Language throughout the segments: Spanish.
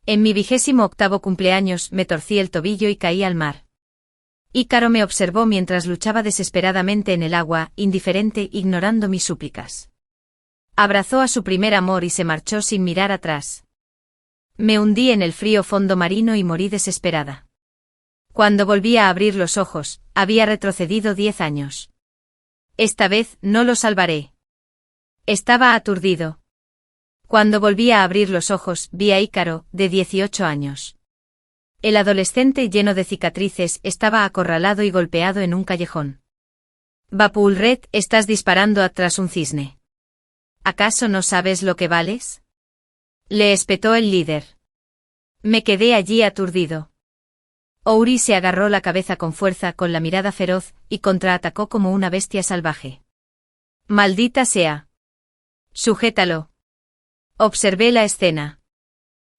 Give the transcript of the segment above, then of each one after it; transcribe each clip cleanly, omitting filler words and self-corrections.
En mi 28º cumpleaños me torcí el tobillo y caí al mar. Ícaro me observó mientras luchaba desesperadamente en el agua, indiferente, ignorando mis súplicas. Abrazó a su primer amor y se marchó sin mirar atrás. Me hundí en el frío fondo marino y morí desesperada. Cuando volví a abrir los ojos, había retrocedido 10 años. Esta vez no lo salvaré. Estaba aturdido. Cuando volví a abrir los ojos, vi a Ícaro, de 18 años. El adolescente lleno de cicatrices estaba acorralado y golpeado en un callejón. Bapulred, estás disparando tras un cisne. ¿Acaso no sabes lo que vales? Le espetó el líder. Me quedé allí aturdido. Ouri se agarró la cabeza con fuerza con la mirada feroz y contraatacó como una bestia salvaje. Maldita sea. Sujétalo. Observé la escena.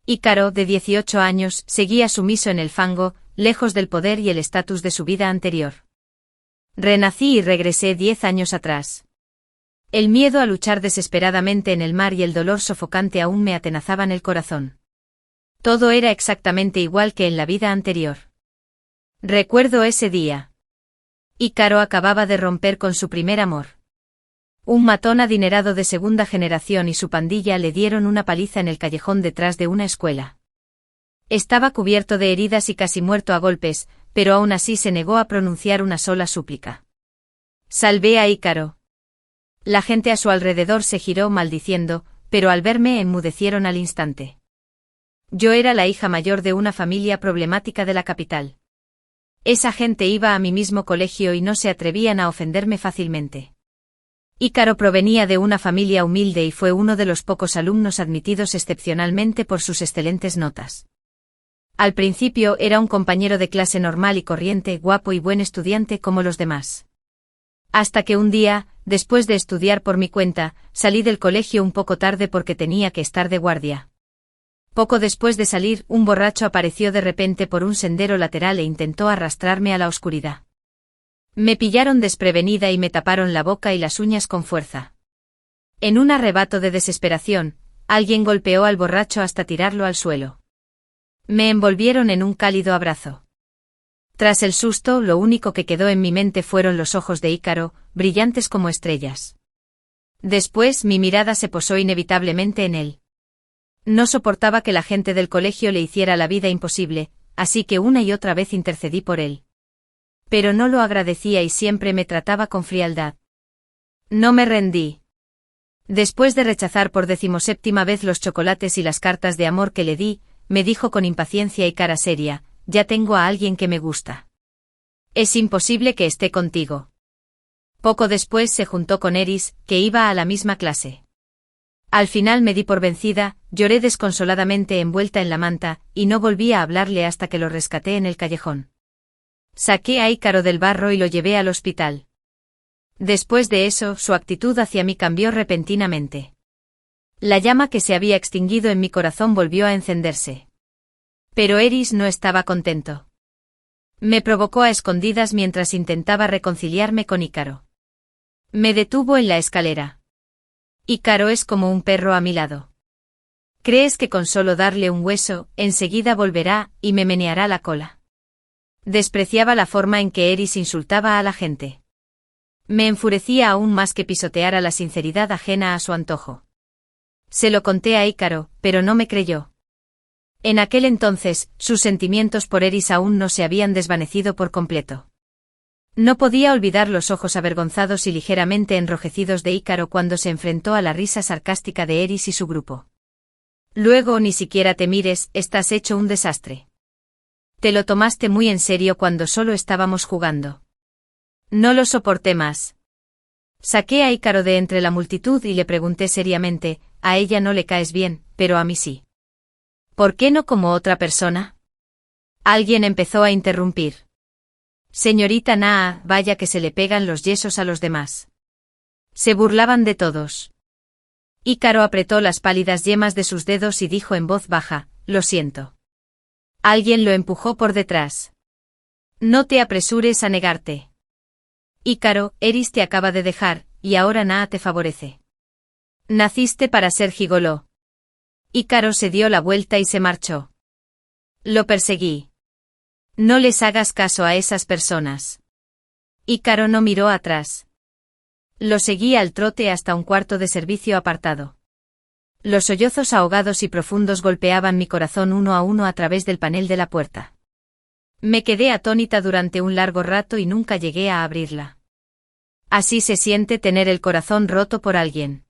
Ícaro, de 18 años, seguía sumiso en el fango, lejos del poder y el estatus de su vida anterior. Renací y regresé 10 años atrás. El miedo a luchar desesperadamente en el mar y el dolor sofocante aún me atenazaban el corazón. Todo era exactamente igual que en la vida anterior. Recuerdo ese día. Ícaro acababa de romper con su primer amor. Un matón adinerado de segunda generación y su pandilla le dieron una paliza en el callejón detrás de una escuela. Estaba cubierto de heridas y casi muerto a golpes, pero aún así se negó a pronunciar una sola súplica. Salvé a Ícaro. La gente a su alrededor se giró maldiciendo, pero al verme enmudecieron al instante. Yo era la hija mayor de una familia problemática de la capital. Esa gente iba a mi mismo colegio y no se atrevían a ofenderme fácilmente. Ícaro provenía de una familia humilde y fue uno de los pocos alumnos admitidos excepcionalmente por sus excelentes notas. Al principio era un compañero de clase normal y corriente, guapo y buen estudiante como los demás. Hasta que un día, después de estudiar por mi cuenta, salí del colegio un poco tarde porque tenía que estar de guardia. Poco después de salir, un borracho apareció de repente por un sendero lateral e intentó arrastrarme a la oscuridad. Me pillaron desprevenida y me taparon la boca y las uñas con fuerza. En un arrebato de desesperación, alguien golpeó al borracho hasta tirarlo al suelo. Me envolvieron en un cálido abrazo. Tras el susto, lo único que quedó en mi mente fueron los ojos de Ícaro, brillantes como estrellas. Después mi mirada se posó inevitablemente en él. No soportaba que la gente del colegio le hiciera la vida imposible, así que una y otra vez intercedí por él. Pero no lo agradecía y siempre me trataba con frialdad. No me rendí. Después de rechazar por 17ª vez los chocolates y las cartas de amor que le di, me dijo con impaciencia y cara seria, ya tengo a alguien que me gusta. Es imposible que esté contigo. Poco después se juntó con Eris, que iba a la misma clase. Al final me di por vencida, lloré desconsoladamente envuelta en la manta, y no volví a hablarle hasta que lo rescaté en el callejón. Saqué a Ícaro del barro y lo llevé al hospital. Después de eso, su actitud hacia mí cambió repentinamente. La llama que se había extinguido en mi corazón volvió a encenderse. Pero Eris no estaba contento. Me provocó a escondidas mientras intentaba reconciliarme con Ícaro. Me detuvo en la escalera. Ícaro es como un perro a mi lado. ¿Crees que con solo darle un hueso, enseguida volverá y me meneará la cola? Despreciaba la forma en que Eris insultaba a la gente. Me enfurecía aún más que pisoteara la sinceridad ajena a su antojo. Se lo conté a Ícaro, pero no me creyó. En aquel entonces, sus sentimientos por Eris aún no se habían desvanecido por completo. No podía olvidar los ojos avergonzados y ligeramente enrojecidos de Ícaro cuando se enfrentó a la risa sarcástica de Eris y su grupo. Luego ni siquiera te mires, estás hecho un desastre. Te lo tomaste muy en serio cuando solo estábamos jugando. No lo soporté más. Saqué a Ícaro de entre la multitud y le pregunté seriamente, a ella no le caes bien, pero a mí sí. ¿Por qué no como otra persona? Alguien empezó a interrumpir. Señorita Naa, vaya que se le pegan los yesos a los demás. Se burlaban de todos. Ícaro apretó las pálidas yemas de sus dedos y dijo en voz baja, lo siento. Alguien lo empujó por detrás. No te apresures a negarte. Ícaro, Eris te acaba de dejar, y ahora Naa te favorece. Naciste para ser gigoló. Ícaro se dio la vuelta y se marchó. Lo perseguí. No les hagas caso a esas personas. Ícaro no miró atrás. Lo seguí al trote hasta un cuarto de servicio apartado. Los sollozos ahogados y profundos golpeaban mi corazón uno a uno a través del panel de la puerta. Me quedé atónita durante un largo rato y nunca llegué a abrirla. Así se siente tener el corazón roto por alguien.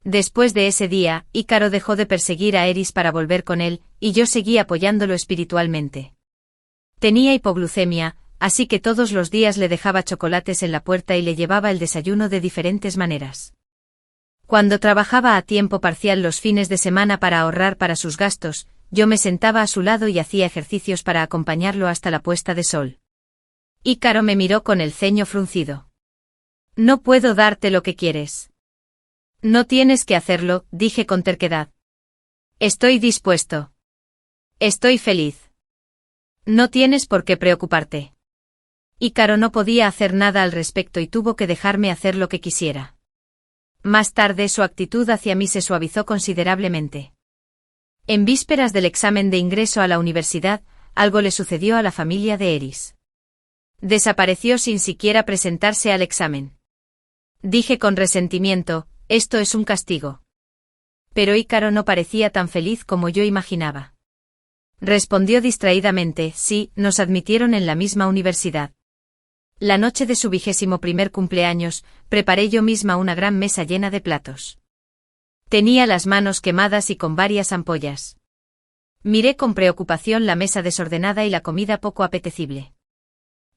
Después de ese día, Ícaro dejó de perseguir a Eris para volver con él, y yo seguí apoyándolo espiritualmente. Tenía hipoglucemia, así que todos los días le dejaba chocolates en la puerta y le llevaba el desayuno de diferentes maneras. Cuando trabajaba a tiempo parcial los fines de semana para ahorrar para sus gastos, yo me sentaba a su lado y hacía ejercicios para acompañarlo hasta la puesta de sol. Ícaro me miró con el ceño fruncido. No puedo darte lo que quieres. No tienes que hacerlo, dije con terquedad. Estoy dispuesto. Estoy feliz. No tienes por qué preocuparte. Ícaro no podía hacer nada al respecto y tuvo que dejarme hacer lo que quisiera. Más tarde su actitud hacia mí se suavizó considerablemente. En vísperas del examen de ingreso a la universidad, algo le sucedió a la familia de Eris. Desapareció sin siquiera presentarse al examen. Dije con resentimiento, esto es un castigo. Pero Ícaro no parecía tan feliz como yo imaginaba. Respondió distraídamente, sí, nos admitieron en la misma universidad. La noche de su 21º cumpleaños, preparé yo misma una gran mesa llena de platos. Tenía las manos quemadas y con varias ampollas. Miré con preocupación la mesa desordenada y la comida poco apetecible.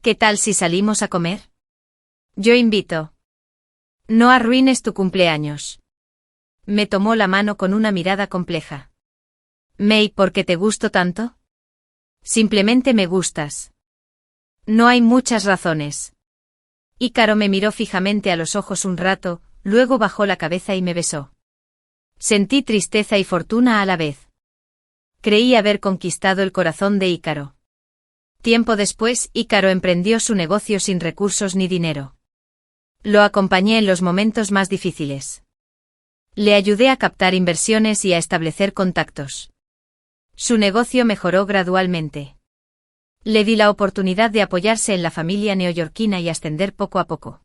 ¿Qué tal si salimos a comer? Yo invito. No arruines tu cumpleaños. Me tomó la mano con una mirada compleja. May, ¿por qué te gusto tanto? Simplemente me gustas. No hay muchas razones. Ícaro me miró fijamente a los ojos un rato, luego bajó la cabeza y me besó. Sentí tristeza y fortuna a la vez. Creí haber conquistado el corazón de Ícaro. Tiempo después, Ícaro emprendió su negocio sin recursos ni dinero. Lo acompañé en los momentos más difíciles. Le ayudé a captar inversiones y a establecer contactos. Su negocio mejoró gradualmente. Le di la oportunidad de apoyarse en la familia neoyorquina y ascender poco a poco.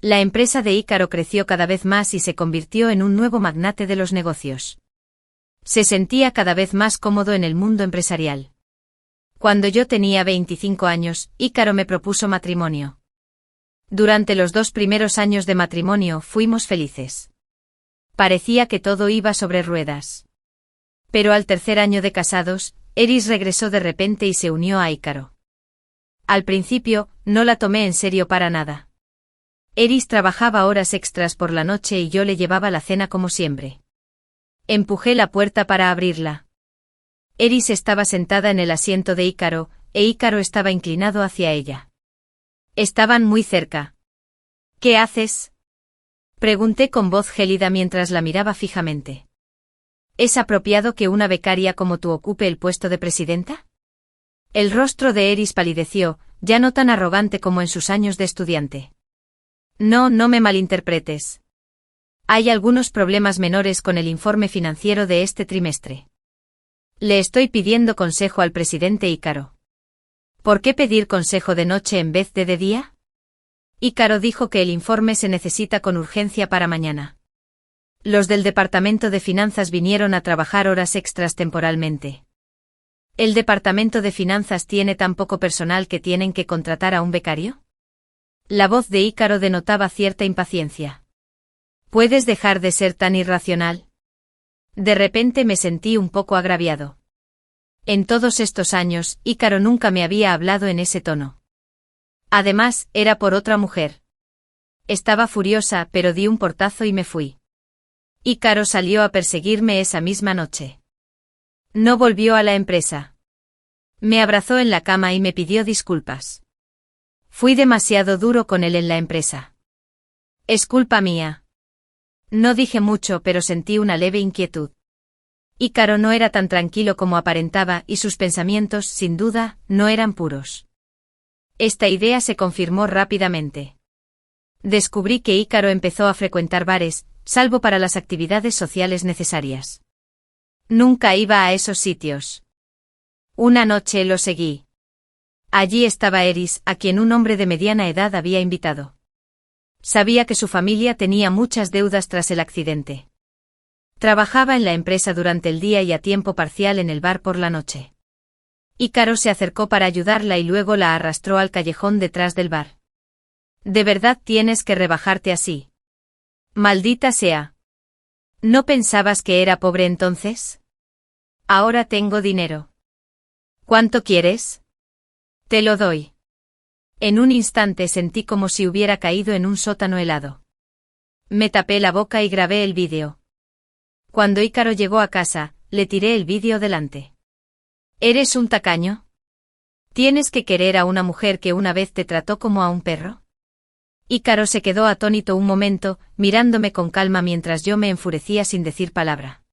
La empresa de Ícaro creció cada vez más y se convirtió en un nuevo magnate de los negocios. Se sentía cada vez más cómodo en el mundo empresarial. Cuando yo tenía 25 años, Ícaro me propuso matrimonio. Durante los 2 primeros años de matrimonio fuimos felices. Parecía que todo iba sobre ruedas. Pero al tercer año de casados, Eris regresó de repente y se unió a Ícaro. Al principio, no la tomé en serio para nada. Eris trabajaba horas extras por la noche y yo le llevaba la cena como siempre. Empujé la puerta para abrirla. Eris estaba sentada en el asiento de Ícaro, e Ícaro estaba inclinado hacia ella. Estaban muy cerca. ¿Qué haces? Pregunté con voz gélida mientras la miraba fijamente. ¿Es apropiado que una becaria como tú ocupe el puesto de presidenta? El rostro de Eris palideció, ya no tan arrogante como en sus años de estudiante. No me malinterpretes. Hay algunos problemas menores con el informe financiero de este trimestre. Le estoy pidiendo consejo al presidente Ícaro. ¿Por qué pedir consejo de noche en vez de día? Ícaro dijo que el informe se necesita con urgencia para mañana. Los del departamento de finanzas vinieron a trabajar horas extras temporalmente. ¿El departamento de finanzas tiene tan poco personal que tienen que contratar a un becario? La voz de Ícaro denotaba cierta impaciencia. ¿Puedes dejar de ser tan irracional? De repente me sentí un poco agraviado. En todos estos años, Ícaro nunca me había hablado en ese tono. Además, era por otra mujer. Estaba furiosa, pero di un portazo y me fui. Ícaro salió a perseguirme esa misma noche. No volvió a la empresa. Me abrazó en la cama y me pidió disculpas. Fui demasiado duro con él en la empresa. Es culpa mía. No dije mucho, pero sentí una leve inquietud. Ícaro no era tan tranquilo como aparentaba y sus pensamientos, sin duda, no eran puros. Esta idea se confirmó rápidamente. Descubrí que Ícaro empezó a frecuentar bares, salvo para las actividades sociales necesarias. Nunca iba a esos sitios. Una noche lo seguí. Allí estaba Eris, a quien un hombre de mediana edad había invitado. Sabía que su familia tenía muchas deudas tras el accidente. Trabajaba en la empresa durante el día y a tiempo parcial en el bar por la noche. Ícaro se acercó para ayudarla y luego la arrastró al callejón detrás del bar. ¿De verdad tienes que rebajarte así? Maldita sea. ¿No pensabas que era pobre entonces? Ahora tengo dinero. ¿Cuánto quieres? Te lo doy. En un instante sentí como si hubiera caído en un sótano helado. Me tapé la boca y grabé el vídeo. Cuando Ícaro llegó a casa, le tiré el vídeo delante. ¿Eres un tacaño? ¿Tienes que querer a una mujer que una vez te trató como a un perro? Ícaro se quedó atónito un momento, mirándome con calma mientras yo me enfurecía sin decir palabra.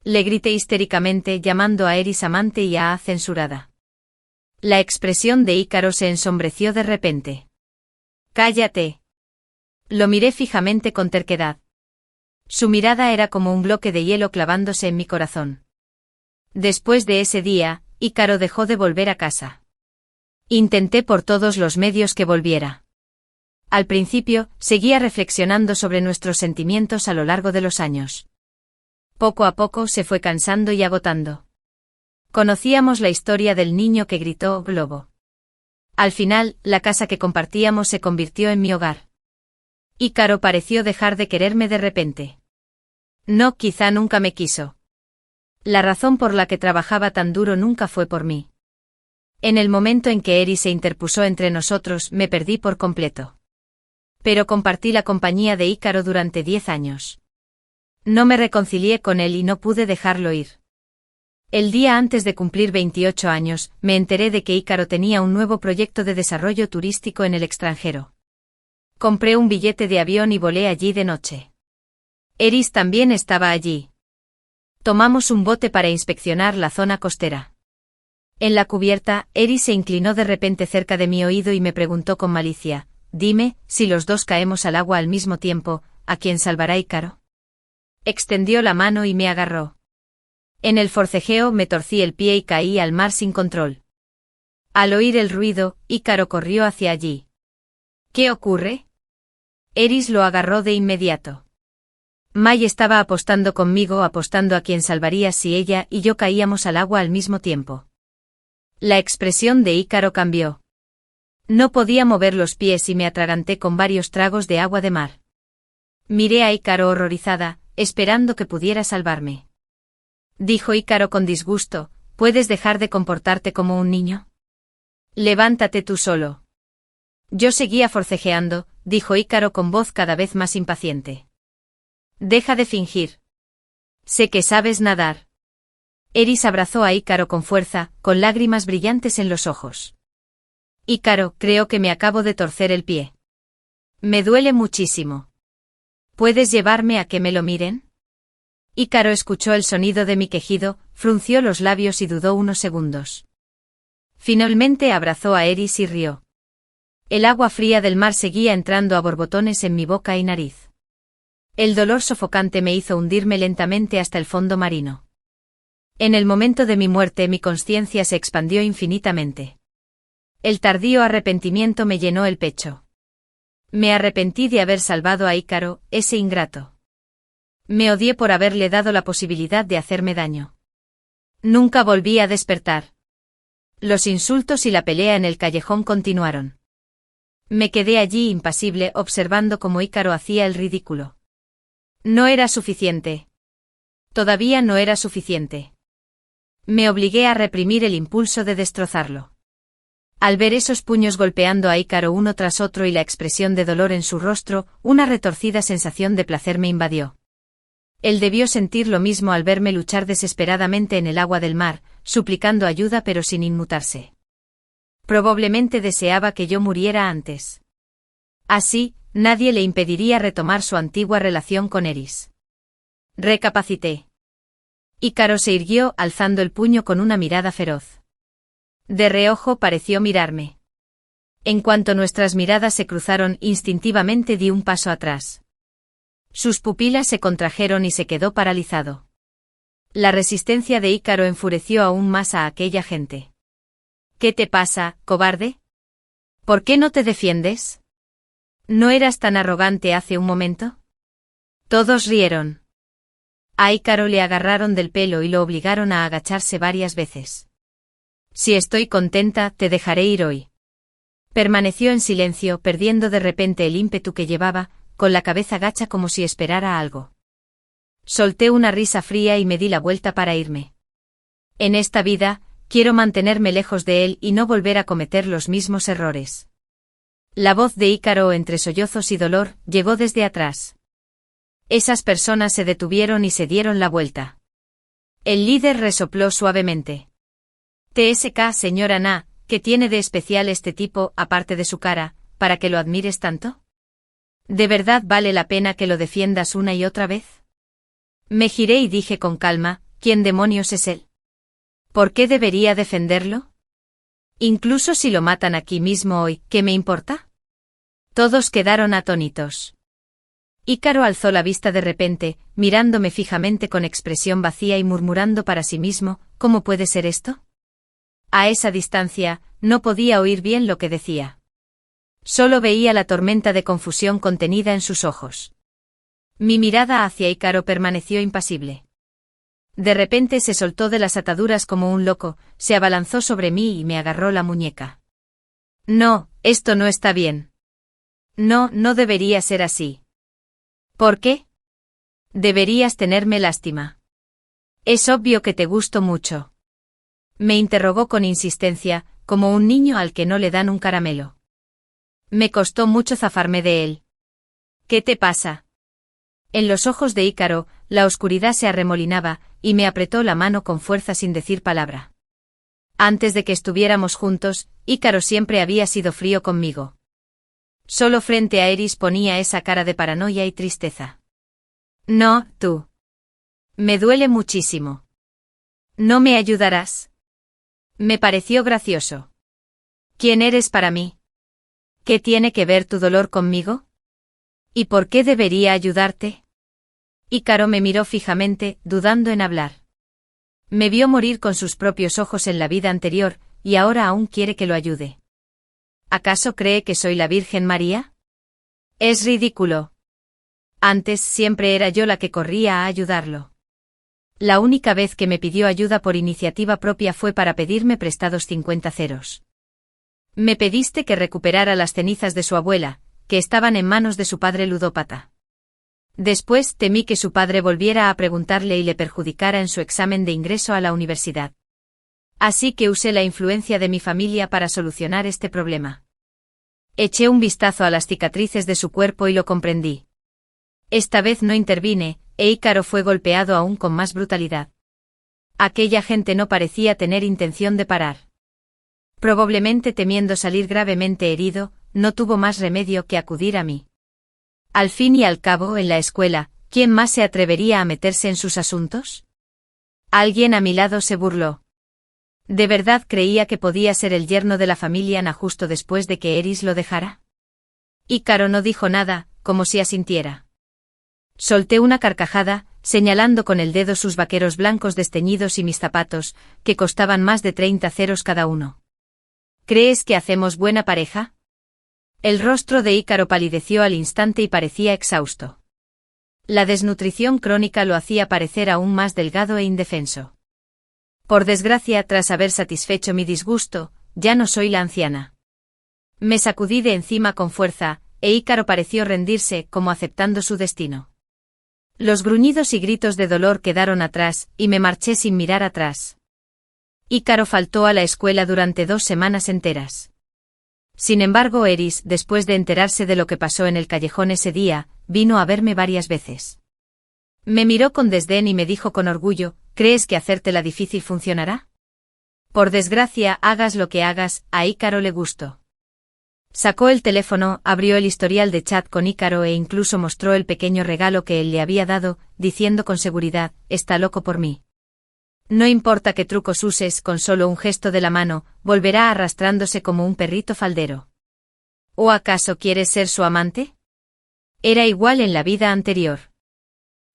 Le grité histéricamente llamando a Eris amante y a censurada. La expresión de Ícaro se ensombreció de repente. ¡Cállate! Lo miré fijamente con terquedad. Su mirada era como un bloque de hielo clavándose en mi corazón. Después de ese día, Ícaro dejó de volver a casa. Intenté por todos los medios que volviera. Al principio, seguía reflexionando sobre nuestros sentimientos a lo largo de los años. Poco a poco se fue cansando y agotando. Conocíamos la historia del niño que gritó «Globo». Al final, la casa que compartíamos se convirtió en mi hogar. Ícaro pareció dejar de quererme de repente. No, quizá nunca me quiso. La razón por la que trabajaba tan duro nunca fue por mí. En el momento en que Eris se interpuso entre nosotros, me perdí por completo. Pero compartí la compañía de Ícaro durante 10 años. No me reconcilié con él y no pude dejarlo ir. El día antes de cumplir 28 años, me enteré de que Ícaro tenía un nuevo proyecto de desarrollo turístico en el extranjero. Compré un billete de avión y volé allí de noche. Eris también estaba allí. Tomamos un bote para inspeccionar la zona costera. En la cubierta, Eris se inclinó de repente cerca de mi oído y me preguntó con malicia, «Dime, si los dos caemos al agua al mismo tiempo, ¿a quién salvará Ícaro?» Extendió la mano y me agarró. En el forcejeo me torcí el pie y caí al mar sin control. Al oír el ruido, Ícaro corrió hacia allí. «¿Qué ocurre?» Eris lo agarró de inmediato. May estaba apostando conmigo, apostando a quién salvaría si ella y yo caíamos al agua al mismo tiempo. La expresión de Ícaro cambió. No podía mover los pies y me atraganté con varios tragos de agua de mar. Miré a Ícaro horrorizada, esperando que pudiera salvarme. Dijo Ícaro con disgusto, ¿puedes dejar de comportarte como un niño? Levántate tú solo. Yo seguía forcejeando, dijo Ícaro con voz cada vez más impaciente. Deja de fingir. Sé que sabes nadar. Eris abrazó a Ícaro con fuerza, con lágrimas brillantes en los ojos. Ícaro, creo que me acabo de torcer el pie. Me duele muchísimo. ¿Puedes llevarme a que me lo miren? Ícaro escuchó el sonido de mi quejido, frunció los labios y dudó unos segundos. Finalmente abrazó a Eris y rió. El agua fría del mar seguía entrando a borbotones en mi boca y nariz. El dolor sofocante me hizo hundirme lentamente hasta el fondo marino. En el momento de mi muerte mi consciencia se expandió infinitamente. El tardío arrepentimiento me llenó el pecho. Me arrepentí de haber salvado a Ícaro, ese ingrato. Me odié por haberle dado la posibilidad de hacerme daño. Nunca volví a despertar. Los insultos y la pelea en el callejón continuaron. Me quedé allí impasible observando cómo Ícaro hacía el ridículo. No era suficiente. Todavía no era suficiente. Me obligué a reprimir el impulso de destrozarlo. Al ver esos puños golpeando a Ícaro uno tras otro y la expresión de dolor en su rostro, una retorcida sensación de placer me invadió. Él debió sentir lo mismo al verme luchar desesperadamente en el agua del mar, suplicando ayuda pero sin inmutarse. Probablemente deseaba que yo muriera antes. Así, nadie le impediría retomar su antigua relación con Eris. Recapacité. Ícaro se irguió alzando el puño con una mirada feroz. De reojo pareció mirarme. En cuanto nuestras miradas se cruzaron, instintivamente di un paso atrás. Sus pupilas se contrajeron y se quedó paralizado. La resistencia de Ícaro enfureció aún más a aquella gente. ¿Qué te pasa, cobarde? ¿Por qué no te defiendes? ¿No eras tan arrogante hace un momento? Todos rieron. A Ícaro le agarraron del pelo y lo obligaron a agacharse varias veces. Si estoy contenta, te dejaré ir hoy. Permaneció en silencio, perdiendo de repente el ímpetu que llevaba, con la cabeza gacha como si esperara algo. Solté una risa fría y me di la vuelta para irme. En esta vida, quiero mantenerme lejos de él y no volver a cometer los mismos errores. La voz de Ícaro entre sollozos y dolor llegó desde atrás. Esas personas se detuvieron y se dieron la vuelta. El líder resopló suavemente. TSK, señora Na, ¿qué tiene de especial este tipo, aparte de su cara, para que lo admires tanto? ¿De verdad vale la pena que lo defiendas una y otra vez? Me giré y dije con calma, ¿quién demonios es él? ¿Por qué debería defenderlo? Incluso si lo matan aquí mismo hoy, ¿qué me importa? Todos quedaron atónitos. Ícaro alzó la vista de repente, mirándome fijamente con expresión vacía y murmurando para sí mismo, ¿cómo puede ser esto? A esa distancia, no podía oír bien lo que decía. Solo veía la tormenta de confusión contenida en sus ojos. Mi mirada hacia Ícaro permaneció impasible. De repente se soltó de las ataduras como un loco, se abalanzó sobre mí y me agarró la muñeca. No, esto no está bien. No, no debería ser así. ¿Por qué? Deberías tenerme lástima. Es obvio que te gusto mucho. Me interrogó con insistencia, como un niño al que no le dan un caramelo. Me costó mucho zafarme de él. ¿Qué te pasa? En los ojos de Ícaro, la oscuridad se arremolinaba, y me apretó la mano con fuerza sin decir palabra. Antes de que estuviéramos juntos, Ícaro siempre había sido frío conmigo. Solo frente a Eris ponía esa cara de paranoia y tristeza. No, tú. Me duele muchísimo. ¿No me ayudarás? Me pareció gracioso. ¿Quién eres para mí? ¿Qué tiene que ver tu dolor conmigo? ¿Y por qué debería ayudarte? Ícaro me miró fijamente, dudando en hablar. Me vio morir con sus propios ojos en la vida anterior, y ahora aún quiere que lo ayude. ¿Acaso cree que soy la Virgen María? Es ridículo. Antes siempre era yo la que corría a ayudarlo. La única vez que me pidió ayuda por iniciativa propia fue para pedirme prestados 50 ceros. Me pediste que recuperara las cenizas de su abuela, que estaban en manos de su padre ludópata. Después temí que su padre volviera a preguntarle y le perjudicara en su examen de ingreso a la universidad. Así que usé la influencia de mi familia para solucionar este problema. Eché un vistazo a las cicatrices de su cuerpo y lo comprendí. Esta vez no intervine, e Ícaro fue golpeado aún con más brutalidad. Aquella gente no parecía tener intención de parar. Probablemente temiendo salir gravemente herido, no tuvo más remedio que acudir a mí. Al fin y al cabo, en la escuela, ¿quién más se atrevería a meterse en sus asuntos? Alguien a mi lado se burló. ¿De verdad creía que podía ser el yerno de la familia Na justo después de que Eris lo dejara? Ícaro no dijo nada, como si asintiera. Solté una carcajada, señalando con el dedo sus vaqueros blancos desteñidos y mis zapatos, que costaban más de 30 ceros cada uno. ¿Crees que hacemos buena pareja? El rostro de Ícaro palideció al instante y parecía exhausto. La desnutrición crónica lo hacía parecer aún más delgado e indefenso. Por desgracia, tras haber satisfecho mi disgusto, ya no soy la anciana. Me sacudí de encima con fuerza, e Ícaro pareció rendirse, como aceptando su destino. Los gruñidos y gritos de dolor quedaron atrás, y me marché sin mirar atrás. Ícaro faltó a la escuela durante 2 semanas enteras. Sin embargo, Eris, después de enterarse de lo que pasó en el callejón ese día, vino a verme varias veces. Me miró con desdén y me dijo con orgullo, ¿crees que hacértela difícil funcionará? Por desgracia, hagas lo que hagas, a Ícaro le gustó. Sacó el teléfono, abrió el historial de chat con Ícaro e incluso mostró el pequeño regalo que él le había dado, diciendo con seguridad, está loco por mí. No importa qué trucos uses, con solo un gesto de la mano, volverá arrastrándose como un perrito faldero. ¿O acaso quieres ser su amante? Era igual en la vida anterior.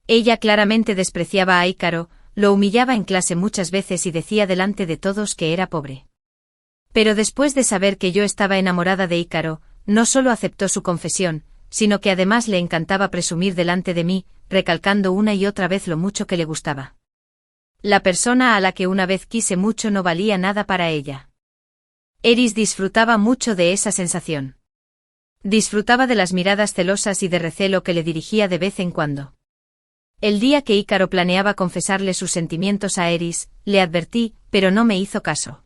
Ella claramente despreciaba a Ícaro, lo humillaba en clase muchas veces y decía delante de todos que era pobre. Pero después de saber que yo estaba enamorada de Ícaro, no solo aceptó su confesión, sino que además le encantaba presumir delante de mí, recalcando una y otra vez lo mucho que le gustaba. La persona a la que una vez quise mucho no valía nada para ella. Eris disfrutaba mucho de esa sensación. Disfrutaba de las miradas celosas y de recelo que le dirigía de vez en cuando. El día que Ícaro planeaba confesarle sus sentimientos a Eris, le advertí, pero no me hizo caso.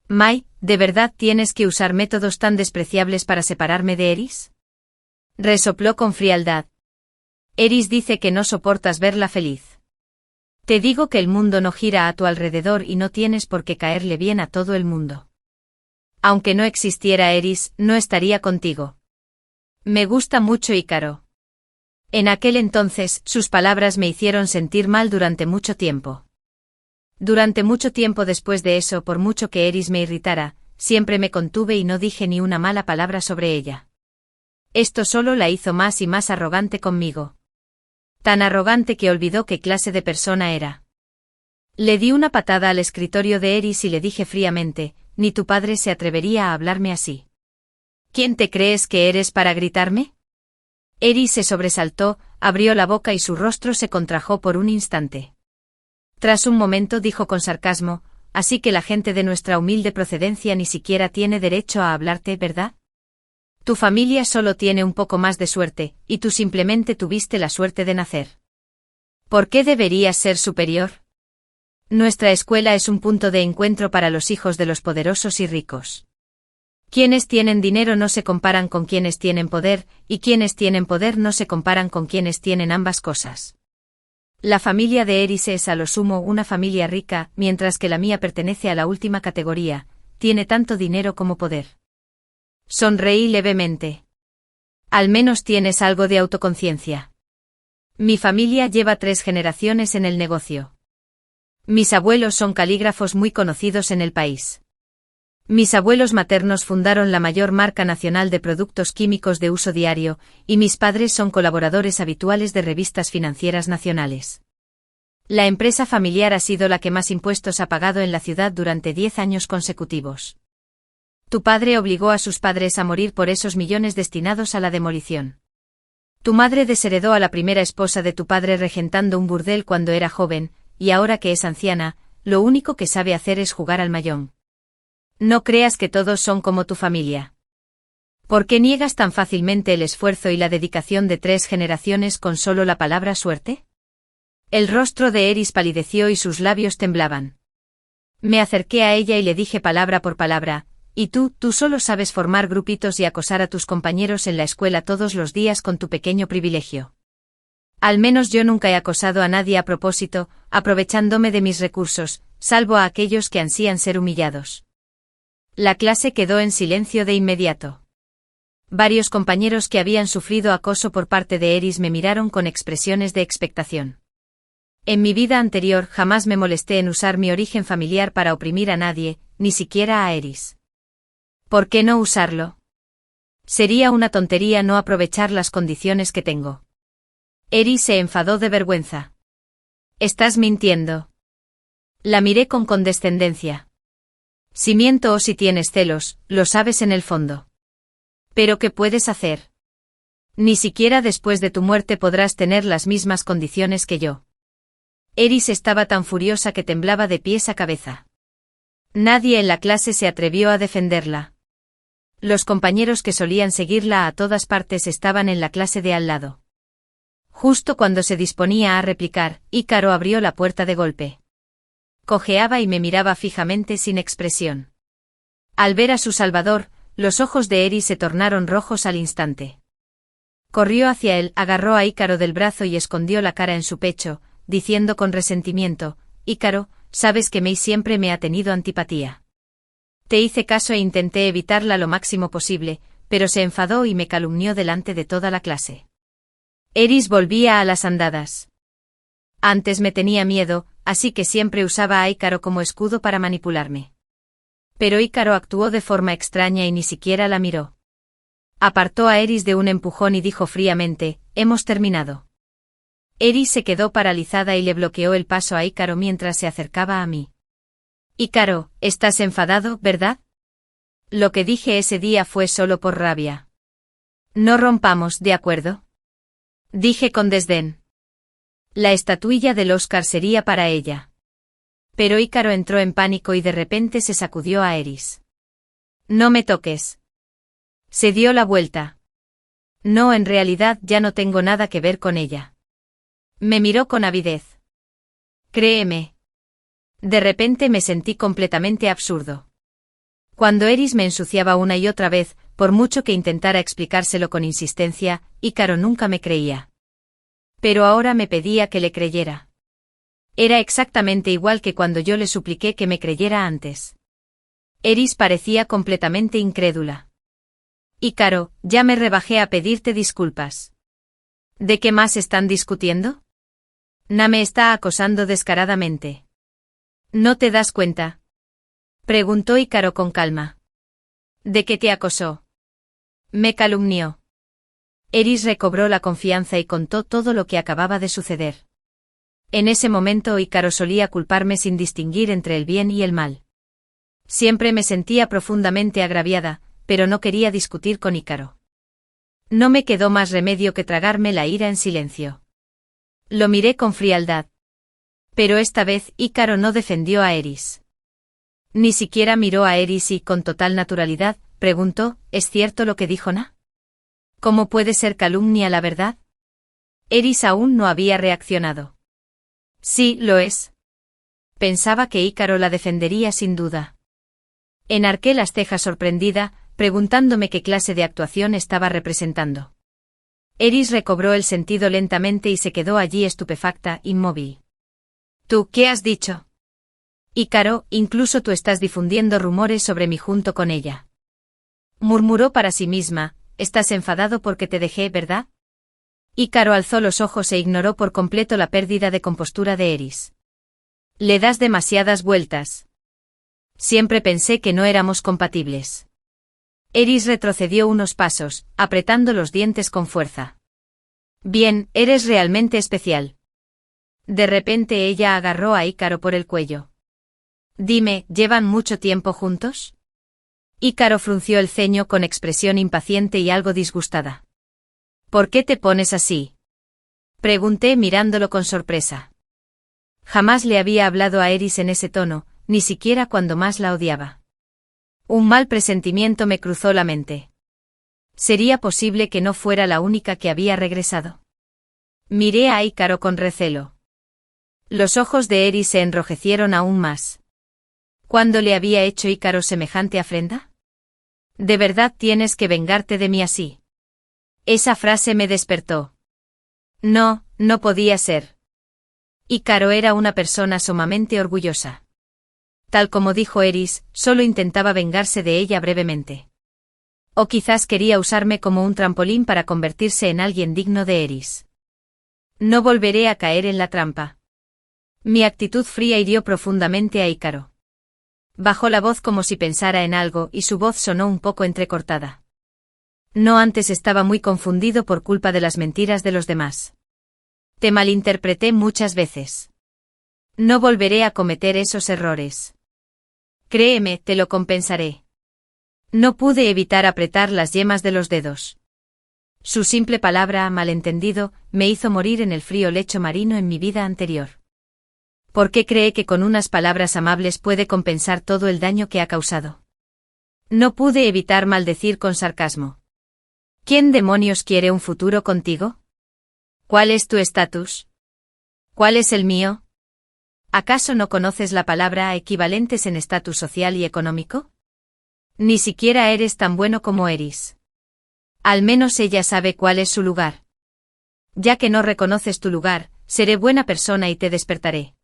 Mai, ¿de verdad tienes que usar métodos tan despreciables para separarme de Eris? Resopló con frialdad. Eris dice que no soportas verla feliz. Te digo que el mundo no gira a tu alrededor y no tienes por qué caerle bien a todo el mundo. Aunque no existiera Eris, no estaría contigo. Me gusta mucho Ícaro. En aquel entonces, sus palabras me hicieron sentir mal durante mucho tiempo. Durante mucho tiempo después de eso, por mucho que Eris me irritara, siempre me contuve y no dije ni una mala palabra sobre ella. Esto solo la hizo más y más arrogante conmigo. Tan arrogante que olvidó qué clase de persona era. Le di una patada al escritorio de Eris y le dije fríamente, ni tu padre se atrevería a hablarme así. ¿Quién te crees que eres para gritarme? Eris se sobresaltó, abrió la boca y su rostro se contrajo por un instante. Tras un momento dijo con sarcasmo, así que la gente de nuestra humilde procedencia ni siquiera tiene derecho a hablarte, ¿verdad? Tu familia solo tiene un poco más de suerte, y tú simplemente tuviste la suerte de nacer. ¿Por qué deberías ser superior? Nuestra escuela es un punto de encuentro para los hijos de los poderosos y ricos. Quienes tienen dinero no se comparan con quienes tienen poder, y quienes tienen poder no se comparan con quienes tienen ambas cosas. La familia de Eris es a lo sumo una familia rica, mientras que la mía pertenece a la última categoría, tiene tanto dinero como poder. Sonreí levemente. Al menos tienes algo de autoconciencia. Mi familia lleva 3 generaciones en el negocio. Mis abuelos son calígrafos muy conocidos en el país. Mis abuelos maternos fundaron la mayor marca nacional de productos químicos de uso diario, y mis padres son colaboradores habituales de revistas financieras nacionales. La empresa familiar ha sido la que más impuestos ha pagado en la ciudad durante 10 años consecutivos. Tu padre obligó a sus padres a morir por esos millones destinados a la demolición. Tu madre desheredó a la primera esposa de tu padre regentando un burdel cuando era joven, y ahora que es anciana, lo único que sabe hacer es jugar al mahjong. No creas que todos son como tu familia. ¿Por qué niegas tan fácilmente el esfuerzo y la dedicación de 3 generaciones con solo la palabra suerte? El rostro de Eris palideció y sus labios temblaban. Me acerqué a ella y le dije palabra por palabra, y tú solo sabes formar grupitos y acosar a tus compañeros en la escuela todos los días con tu pequeño privilegio. Al menos yo nunca he acosado a nadie a propósito, aprovechándome de mis recursos, salvo a aquellos que ansían ser humillados. La clase quedó en silencio de inmediato. Varios compañeros que habían sufrido acoso por parte de Eris me miraron con expresiones de expectación. En mi vida anterior jamás me molesté en usar mi origen familiar para oprimir a nadie, ni siquiera a Eris. ¿Por qué no usarlo? Sería una tontería no aprovechar las condiciones que tengo. Eris se enfadó de vergüenza. Estás mintiendo. La miré con condescendencia. Si miento o si tienes celos, lo sabes en el fondo. ¿Pero qué puedes hacer? Ni siquiera después de tu muerte podrás tener las mismas condiciones que yo. Eris estaba tan furiosa que temblaba de pies a cabeza. Nadie en la clase se atrevió a defenderla. Los compañeros que solían seguirla a todas partes estaban en la clase de al lado. Justo cuando se disponía a replicar, Ícaro abrió la puerta de golpe. Cojeaba y me miraba fijamente sin expresión. Al ver a su salvador, los ojos de Eris se tornaron rojos al instante. Corrió hacia él, agarró a Ícaro del brazo y escondió la cara en su pecho, diciendo con resentimiento, Ícaro, sabes que Mei siempre me ha tenido antipatía. Te hice caso e intenté evitarla lo máximo posible, pero se enfadó y me calumnió delante de toda la clase. Eris volvía a las andadas. Antes me tenía miedo, así que siempre usaba a Ícaro como escudo para manipularme. Pero Ícaro actuó de forma extraña y ni siquiera la miró. Apartó a Eris de un empujón y dijo fríamente, hemos terminado. Eris se quedó paralizada y le bloqueó el paso a Ícaro mientras se acercaba a mí. Ícaro, estás enfadado, ¿verdad? Lo que dije ese día fue solo por rabia. No rompamos, ¿de acuerdo? Dije con desdén. La estatuilla del Oscar sería para ella. Pero Ícaro entró en pánico y de repente se sacudió a Eris. No me toques. Se dio la vuelta. No, en realidad ya no tengo nada que ver con ella. Me miró con avidez. Créeme. De repente me sentí completamente absurdo. Cuando Eris me ensuciaba una y otra vez, por mucho que intentara explicárselo con insistencia, Ícaro nunca me creía. Pero ahora me pedía que le creyera. Era exactamente igual que cuando yo le supliqué que me creyera antes. Eris parecía completamente incrédula. Ícaro, ya me rebajé a pedirte disculpas. ¿De qué más están discutiendo? Na me está acosando descaradamente. ¿No te das cuenta? Preguntó Ícaro con calma. ¿De qué te acosó? Me calumnió. Eris recobró la confianza y contó todo lo que acababa de suceder. En ese momento Ícaro solía culparme sin distinguir entre el bien y el mal. Siempre me sentía profundamente agraviada, pero no quería discutir con Ícaro. No me quedó más remedio que tragarme la ira en silencio. Lo miré con frialdad. Pero esta vez Ícaro no defendió a Eris. Ni siquiera miró a Eris y, con total naturalidad, preguntó, ¿es cierto lo que dijo Na? ¿Cómo puede ser calumnia la verdad? Eris aún no había reaccionado. Sí, lo es. Pensaba que Ícaro la defendería sin duda. Enarqué las cejas sorprendida, preguntándome qué clase de actuación estaba representando. Eris recobró el sentido lentamente y se quedó allí estupefacta, inmóvil. ¿Tú qué has dicho? Ícaro, incluso tú estás difundiendo rumores sobre mí junto con ella. Murmuró para sí misma, estás enfadado porque te dejé, ¿verdad? Ícaro alzó los ojos e ignoró por completo la pérdida de compostura de Eris. Le das demasiadas vueltas. Siempre pensé que no éramos compatibles. Eris retrocedió unos pasos, apretando los dientes con fuerza. Bien, eres realmente especial. De repente ella agarró a Ícaro por el cuello. Dime, ¿llevan mucho tiempo juntos? Ícaro frunció el ceño con expresión impaciente y algo disgustada. ¿Por qué te pones así? Pregunté mirándolo con sorpresa. Jamás le había hablado a Eris en ese tono, ni siquiera cuando más la odiaba. Un mal presentimiento me cruzó la mente. ¿Sería posible que no fuera la única que había regresado? Miré a Ícaro con recelo. Los ojos de Eris se enrojecieron aún más. ¿Cuándo le había hecho Ícaro semejante afrenta? ¿De verdad tienes que vengarte de mí así? Esa frase me despertó. No, no podía ser. Ícaro era una persona sumamente orgullosa. Tal como dijo Eris, solo intentaba vengarse de ella brevemente. O quizás quería usarme como un trampolín para convertirse en alguien digno de Eris. No volveré a caer en la trampa. Mi actitud fría hirió profundamente a Ícaro. Bajó la voz como si pensara en algo y su voz sonó un poco entrecortada. No, antes estaba muy confundido por culpa de las mentiras de los demás. Te malinterpreté muchas veces. No volveré a cometer esos errores. Créeme, te lo compensaré. No pude evitar apretar las yemas de los dedos. Su simple palabra, malentendido, me hizo morir en el frío lecho marino en mi vida anterior. ¿Por qué cree que con unas palabras amables puede compensar todo el daño que ha causado? No pude evitar maldecir con sarcasmo. ¿Quién demonios quiere un futuro contigo? ¿Cuál es tu estatus? ¿Cuál es el mío? ¿Acaso no conoces la palabra equivalentes en estatus social y económico? Ni siquiera eres tan bueno como Eris. Al menos ella sabe cuál es su lugar. Ya que no reconoces tu lugar, seré buena persona y te despertaré.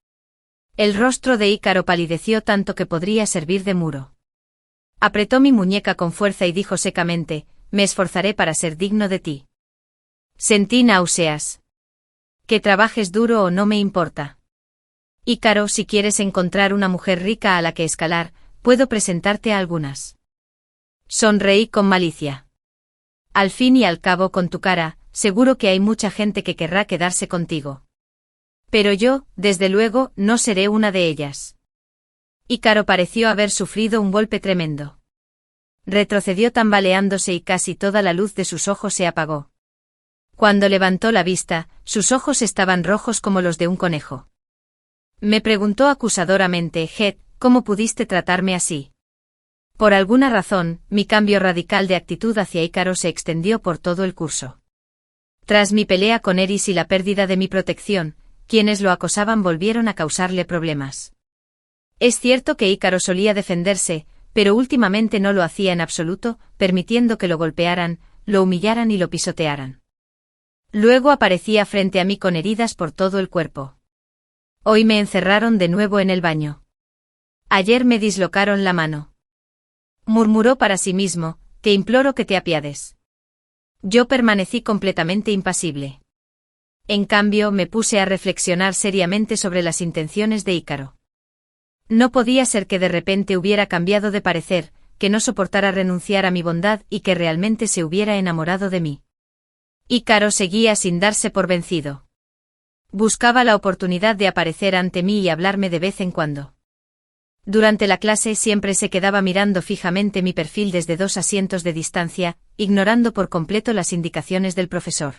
El rostro de Ícaro palideció tanto que podría servir de muro. Apretó mi muñeca con fuerza y dijo secamente, me esforzaré para ser digno de ti. Sentí náuseas. Que trabajes duro o no me importa. Ícaro, si quieres encontrar una mujer rica a la que escalar, puedo presentarte a algunas. Sonreí con malicia. Al fin y al cabo, con tu cara, seguro que hay mucha gente que querrá quedarse contigo. Pero yo, desde luego, no seré una de ellas. Ícaro pareció haber sufrido un golpe tremendo. Retrocedió tambaleándose y casi toda la luz de sus ojos se apagó. Cuando levantó la vista, sus ojos estaban rojos como los de un conejo. Me preguntó acusadoramente: Heath, ¿cómo pudiste tratarme así? Por alguna razón, mi cambio radical de actitud hacia Ícaro se extendió por todo el curso. Tras mi pelea con Eris y la pérdida de mi protección, quienes lo acosaban volvieron a causarle problemas. Es cierto que Ícaro solía defenderse, pero últimamente no lo hacía en absoluto, permitiendo que lo golpearan, lo humillaran y lo pisotearan. Luego aparecía frente a mí con heridas por todo el cuerpo. Hoy me encerraron de nuevo en el baño. Ayer me dislocaron la mano. Murmuró para sí mismo: te imploro que te apiades. Yo permanecí completamente impasible. En cambio, me puse a reflexionar seriamente sobre las intenciones de Ícaro. No podía ser que de repente hubiera cambiado de parecer, que no soportara renunciar a mi bondad y que realmente se hubiera enamorado de mí. Ícaro seguía sin darse por vencido. Buscaba la oportunidad de aparecer ante mí y hablarme de vez en cuando. Durante la clase siempre se quedaba mirando fijamente mi perfil desde 2 asientos de distancia, ignorando por completo las indicaciones del profesor.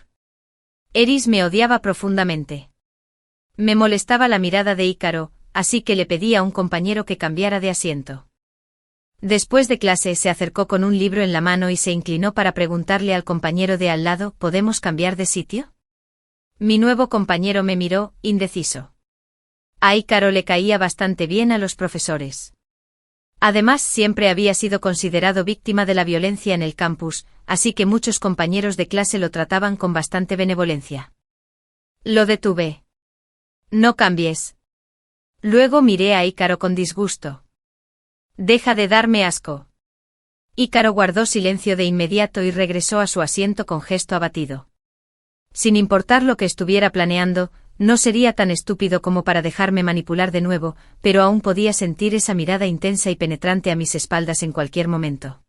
Eris me odiaba profundamente. Me molestaba la mirada de Ícaro, así que le pedí a un compañero que cambiara de asiento. Después de clase se acercó con un libro en la mano y se inclinó para preguntarle al compañero de al lado: ¿podemos cambiar de sitio? Mi nuevo compañero me miró, indeciso. A Ícaro le caía bastante bien a los profesores. Además, siempre había sido considerado víctima de la violencia en el campus, así que muchos compañeros de clase lo trataban con bastante benevolencia. Lo detuve. No cambies. Luego miré a Ícaro con disgusto. Deja de darme asco. Ícaro guardó silencio de inmediato y regresó a su asiento con gesto abatido. Sin importar lo que estuviera planeando, no sería tan estúpido como para dejarme manipular de nuevo, pero aún podía sentir esa mirada intensa y penetrante a mis espaldas en cualquier momento.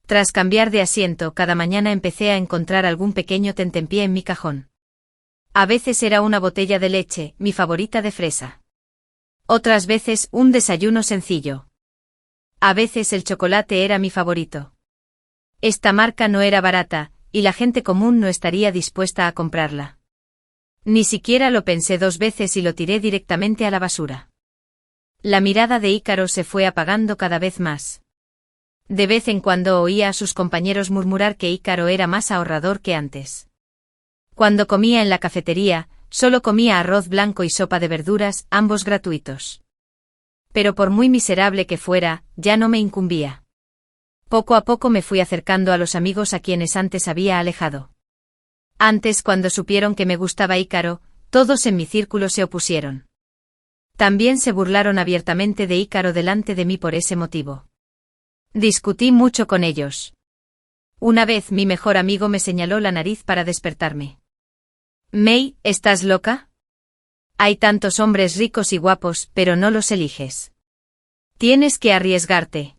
Tras cambiar de asiento, cada mañana empecé a encontrar algún pequeño tentempié en mi cajón. A veces era una botella de leche, mi favorita de fresa. Otras veces un desayuno sencillo. A veces el chocolate era mi favorito. Esta marca no era barata, y la gente común no estaría dispuesta a comprarla. Ni siquiera lo pensé 2 veces y lo tiré directamente a la basura. La mirada de Ícaro se fue apagando cada vez más. De vez en cuando oía a sus compañeros murmurar que Ícaro era más ahorrador que antes. Cuando comía en la cafetería, solo comía arroz blanco y sopa de verduras, ambos gratuitos. Pero por muy miserable que fuera, ya no me incumbía. Poco a poco me fui acercando a los amigos a quienes antes había alejado. Antes, cuando supieron que me gustaba Ícaro, todos en mi círculo se opusieron. También se burlaron abiertamente de Ícaro delante de mí por ese motivo. Discutí mucho con ellos. Una vez mi mejor amigo me señaló la nariz para despertarme. May, ¿estás loca? Hay tantos hombres ricos y guapos, pero no los eliges. Tienes que arriesgarte.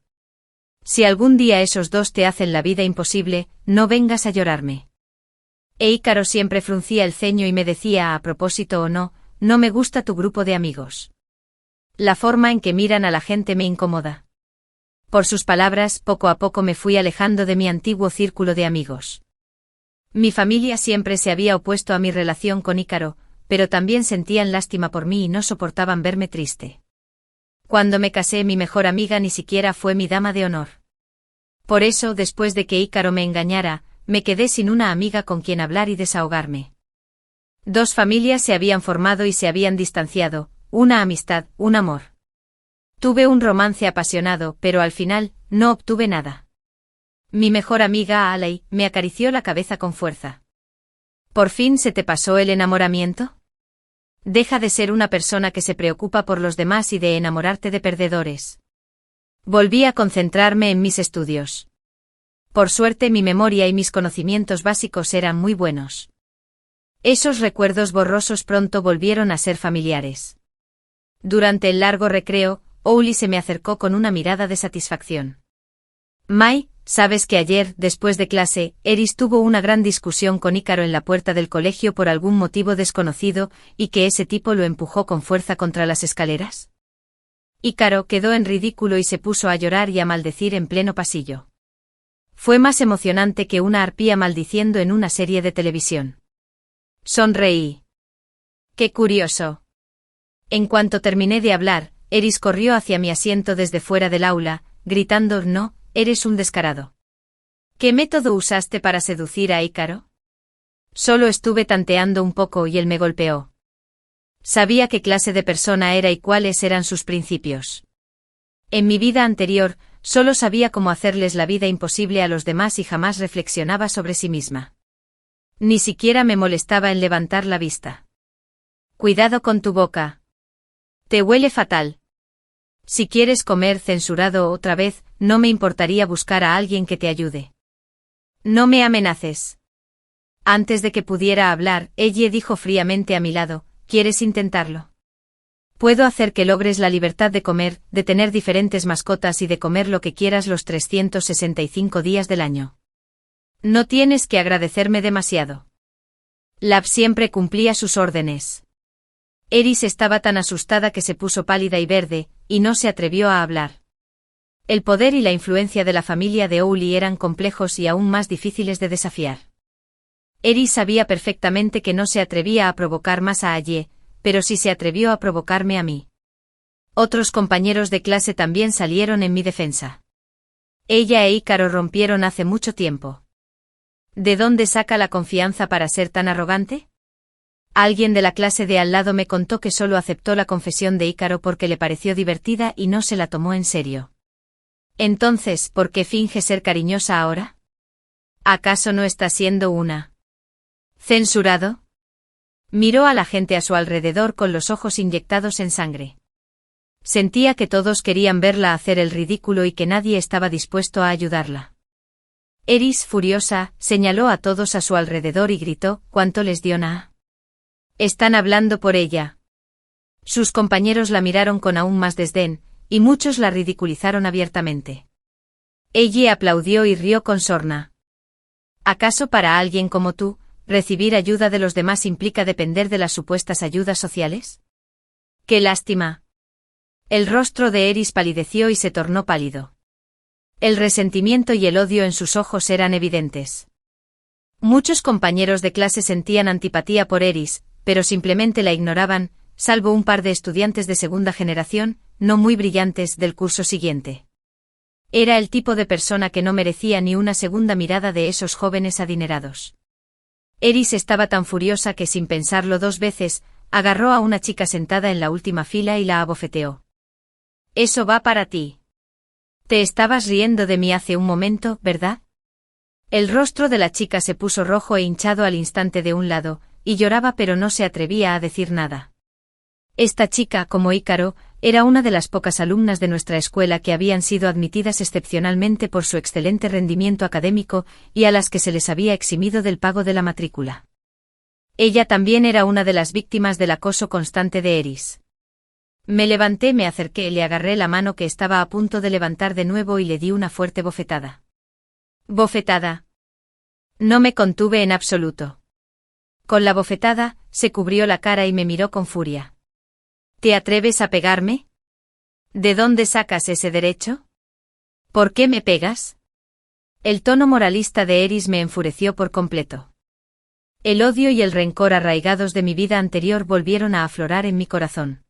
Si algún día esos 2 te hacen la vida imposible, no vengas a llorarme. E Ícaro siempre fruncía el ceño y me decía, a propósito o no: no me gusta tu grupo de amigos. La forma en que miran a la gente me incomoda. Por sus palabras, poco a poco me fui alejando de mi antiguo círculo de amigos. Mi familia siempre se había opuesto a mi relación con Ícaro, pero también sentían lástima por mí y no soportaban verme triste. Cuando me casé, mi mejor amiga ni siquiera fue mi dama de honor. Por eso, después de que Ícaro me engañara, me quedé sin una amiga con quien hablar y desahogarme. 2 familias se habían formado y se habían distanciado, una amistad, un amor. Tuve un romance apasionado, pero al final, no obtuve nada. Mi mejor amiga, Aley, me acarició la cabeza con fuerza. ¿Por fin se te pasó el enamoramiento? Deja de ser una persona que se preocupa por los demás y de enamorarte de perdedores. Volví a concentrarme en mis estudios. Por suerte, mi memoria y mis conocimientos básicos eran muy buenos. Esos recuerdos borrosos pronto volvieron a ser familiares. Durante el largo recreo, Owly se me acercó con una mirada de satisfacción. Mai, sabes que ayer, después de clase, Eris tuvo una gran discusión con Ícaro en la puerta del colegio por algún motivo desconocido, y que ese tipo lo empujó con fuerza contra las escaleras. Ícaro quedó en ridículo y se puso a llorar y a maldecir en pleno pasillo. Fue más emocionante que una arpía maldiciendo en una serie de televisión. Sonreí. ¡Qué curioso! En cuanto terminé de hablar, Eris corrió hacia mi asiento desde fuera del aula, gritando: «No, eres un descarado». ¿Qué método usaste para seducir a Ícaro? Solo estuve tanteando un poco y él me golpeó. Sabía qué clase de persona era y cuáles eran sus principios. En mi vida anterior, solo sabía cómo hacerles la vida imposible a los demás y jamás reflexionaba sobre sí misma. Ni siquiera me molestaba en levantar la vista. Cuidado con tu boca. Te huele fatal. Si quieres comer censurado otra vez, no me importaría buscar a alguien que te ayude. No me amenaces. Antes de que pudiera hablar, ella dijo fríamente a mi lado: ¿quieres intentarlo? Puedo hacer que logres la libertad de comer, de tener diferentes mascotas y de comer lo que quieras los 365 días del año. No tienes que agradecerme demasiado. Lab siempre cumplía sus órdenes. Eris estaba tan asustada que se puso pálida y verde, y no se atrevió a hablar. El poder y la influencia de la familia de Owly eran complejos y aún más difíciles de desafiar. Eris sabía perfectamente que no se atrevía a provocar más a Aye, pero sí se atrevió a provocarme a mí. Otros compañeros de clase también salieron en mi defensa. Ella e Ícaro rompieron hace mucho tiempo. ¿De dónde saca la confianza para ser tan arrogante? Alguien de la clase de al lado me contó que solo aceptó la confesión de Ícaro porque le pareció divertida y no se la tomó en serio. Entonces, ¿por qué finge ser cariñosa ahora? ¿Acaso no está siendo una censurado? Miró a la gente a su alrededor con los ojos inyectados en sangre. Sentía que todos querían verla hacer el ridículo y que nadie estaba dispuesto a ayudarla. Eris, furiosa, señaló a todos a su alrededor y gritó: ¿cuánto les dio Naa? Están hablando por ella. Sus compañeros la miraron con aún más desdén, y muchos la ridiculizaron abiertamente. Ella aplaudió y rió con sorna. ¿Acaso para alguien como tú, recibir ayuda de los demás implica depender de las supuestas ayudas sociales? ¡Qué lástima! El rostro de Eris palideció y se tornó pálido. El resentimiento y el odio en sus ojos eran evidentes. Muchos compañeros de clase sentían antipatía por Eris, pero simplemente la ignoraban, salvo un par de estudiantes de segunda generación, no muy brillantes, del curso siguiente. Era el tipo de persona que no merecía ni una segunda mirada de esos jóvenes adinerados. Eris estaba tan furiosa que sin pensarlo dos veces, agarró a una chica sentada en la última fila y la abofeteó. «Eso va para ti. Te estabas riendo de mí hace un momento, ¿verdad?» El rostro de la chica se puso rojo e hinchado al instante de un lado, y lloraba pero no se atrevía a decir nada. Esta chica, como Ícaro, era una de las pocas alumnas de nuestra escuela que habían sido admitidas excepcionalmente por su excelente rendimiento académico y a las que se les había eximido del pago de la matrícula. Ella también era una de las víctimas del acoso constante de Eris. Me levanté, me acerqué, le agarré la mano que estaba a punto de levantar de nuevo y le di una fuerte bofetada. ¿Bofetada? No me contuve en absoluto. Con la bofetada, se cubrió la cara y me miró con furia. ¿Te atreves a pegarme? ¿De dónde sacas ese derecho? ¿Por qué me pegas? El tono moralista de Eris me enfureció por completo. El odio y el rencor arraigados de mi vida anterior volvieron a aflorar en mi corazón.